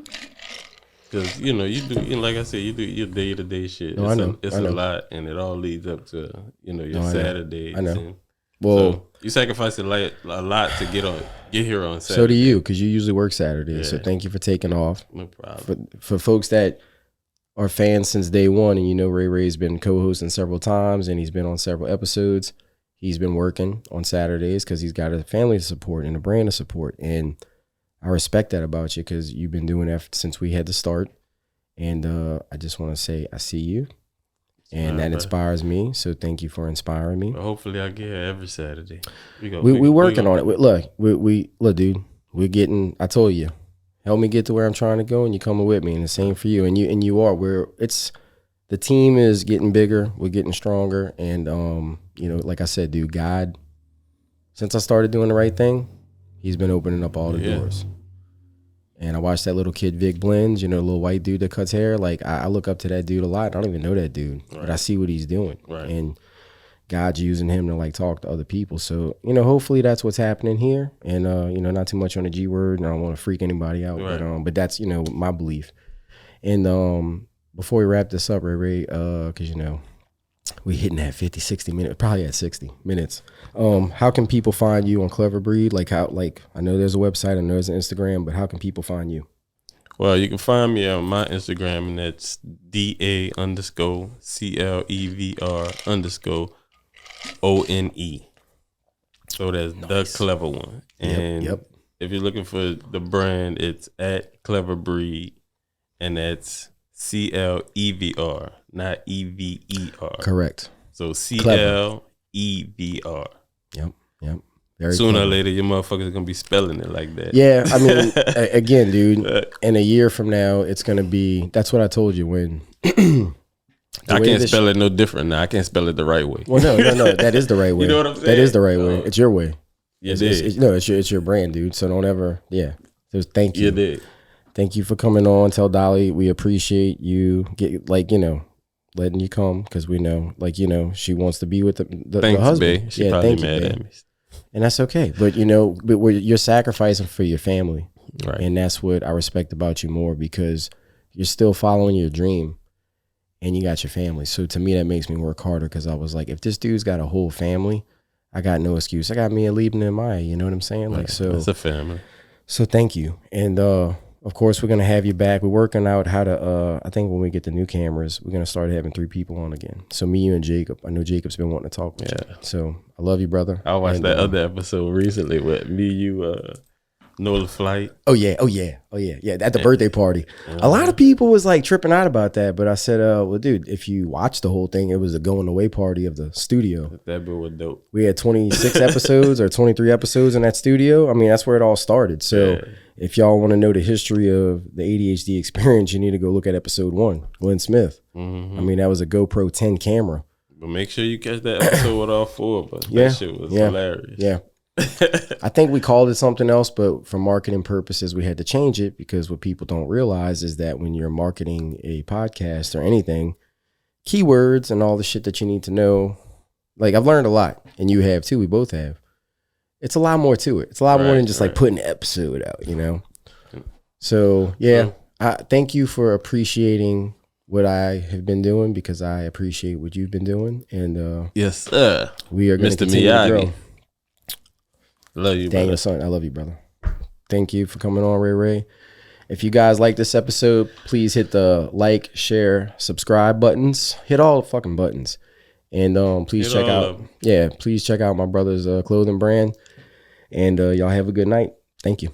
S2: because you know you do. Like I said, you do your day-to-day shit.
S1: No, I know.
S2: It's a lot, and it all leads up to your Saturdays.
S1: I know.
S2: And
S1: well,
S2: so you sacrifice a lot to get here on Saturday.
S1: So do you, because you usually work Saturdays. Yeah. So thank you for taking off.
S2: No problem.
S1: For folks that are fans since day one, and you know Ray's been co-hosting several times, and he's been on several episodes. He's been working on Saturdays because he's got a family to support and a brand to support. And I respect that about you because you've been doing that since we had to start. And I just want to say I see you. And that inspires me. So thank you for inspiring me.
S2: Well, hopefully I get here every Saturday.
S1: We're working on it. Look, look, dude, we're getting, I told you, help me get to where I'm trying to go and you're coming with me. And the same for you. And you are. The team is getting bigger. We're getting stronger. And, like I said, dude, God, since I started doing the right thing, he's been opening up all the doors. And I watched that little kid, Vic Blends, the little white dude that cuts hair. Like, I look up to that dude a lot. I don't even know that dude, but I see what he's doing. Right. And God's using him to, like, talk to other people. So, hopefully that's what's happening here. And, not too much on the G word, and I don't want to freak anybody out. Right. But that's, my belief. And before we wrap this up, Ray, because, we're hitting that 50, 60 minutes, probably at 60 minutes. How can people find you on Clever Breed? I know there's a website, I know there's an Instagram, but how can people find you?
S2: Well, you can find me on my Instagram, and that's DA_CLEVR_ONE. So that's nice. The Clever One. And if you're looking for the brand, it's at Clever Breed, and that's CLEVR, not EVER.
S1: Correct.
S2: So CLEVR.
S1: Yep.
S2: Sooner or later, your motherfuckers are gonna be spelling it like that.
S1: Yeah, I mean, again, dude, in a year from now, it's gonna be. That's what I told you when.
S2: I can't spell it no different now. I can't spell it the right way.
S1: Well, no, that is the right way.
S2: You know what I'm saying?
S1: That is the right way. It's your way.
S2: It's
S1: your brand, dude. So don't ever. Yeah. So thank you.
S2: You did.
S1: Thank you for coming on. Tell Dolly we appreciate you. Letting you come because we know, she wants to be with the husband.
S2: Babe. She probably mad at me.
S1: And that's okay. But, you're sacrificing for your family.
S2: Right.
S1: And that's what I respect about you more because you're still following your dream and you got your family. So to me, that makes me work harder because I was like, if this dude's got a whole family, I got no excuse. I got me and Liebman and Maya, you know what I'm saying?
S2: Right. It's a family.
S1: So thank you. And, of course, we're going to have you back. We're working out how to, I think when we get the new cameras, we're going to start having 3 people on again. So me, you, and Jacob. I know Jacob's been wanting to talk with you. So I love you, brother.
S2: I watched that other episode recently with me, you, Nola Flight.
S1: Oh, yeah. At the birthday party. A lot of people was like tripping out about that. But I said, well, dude, if you watch the whole thing, it was a going away party of the studio.
S2: That bit was dope.
S1: We had 26 episodes or 23 episodes in that studio. I mean, that's where it all started. So if y'all want to know the history of the ADHD experience, you need to go look at episode 1, Glenn Smith. Mm-hmm. I mean, that was a GoPro 10 camera.
S2: But make sure you catch that episode with all 4 of us. That shit was hilarious.
S1: Yeah. I think we called it something else, but for marketing purposes, we had to change it because what people don't realize is that when you're marketing a podcast or anything, keywords and all the shit that you need to know, like I've learned a lot, and you have too. We both have. It's a lot more to it. It's a lot more than just like putting an episode out, So I thank you for appreciating what I have been doing because I appreciate what you've been doing, and
S2: yes, sir.
S1: We are going to continue to grow.
S2: Love you,
S1: Daniel, son. I love you, brother. Thank you for coming on, Ray. If you guys like this episode, please hit the like, share, subscribe buttons. Hit all the fucking buttons. And please check out my brother's clothing brand. And y'all have a good night. Thank you.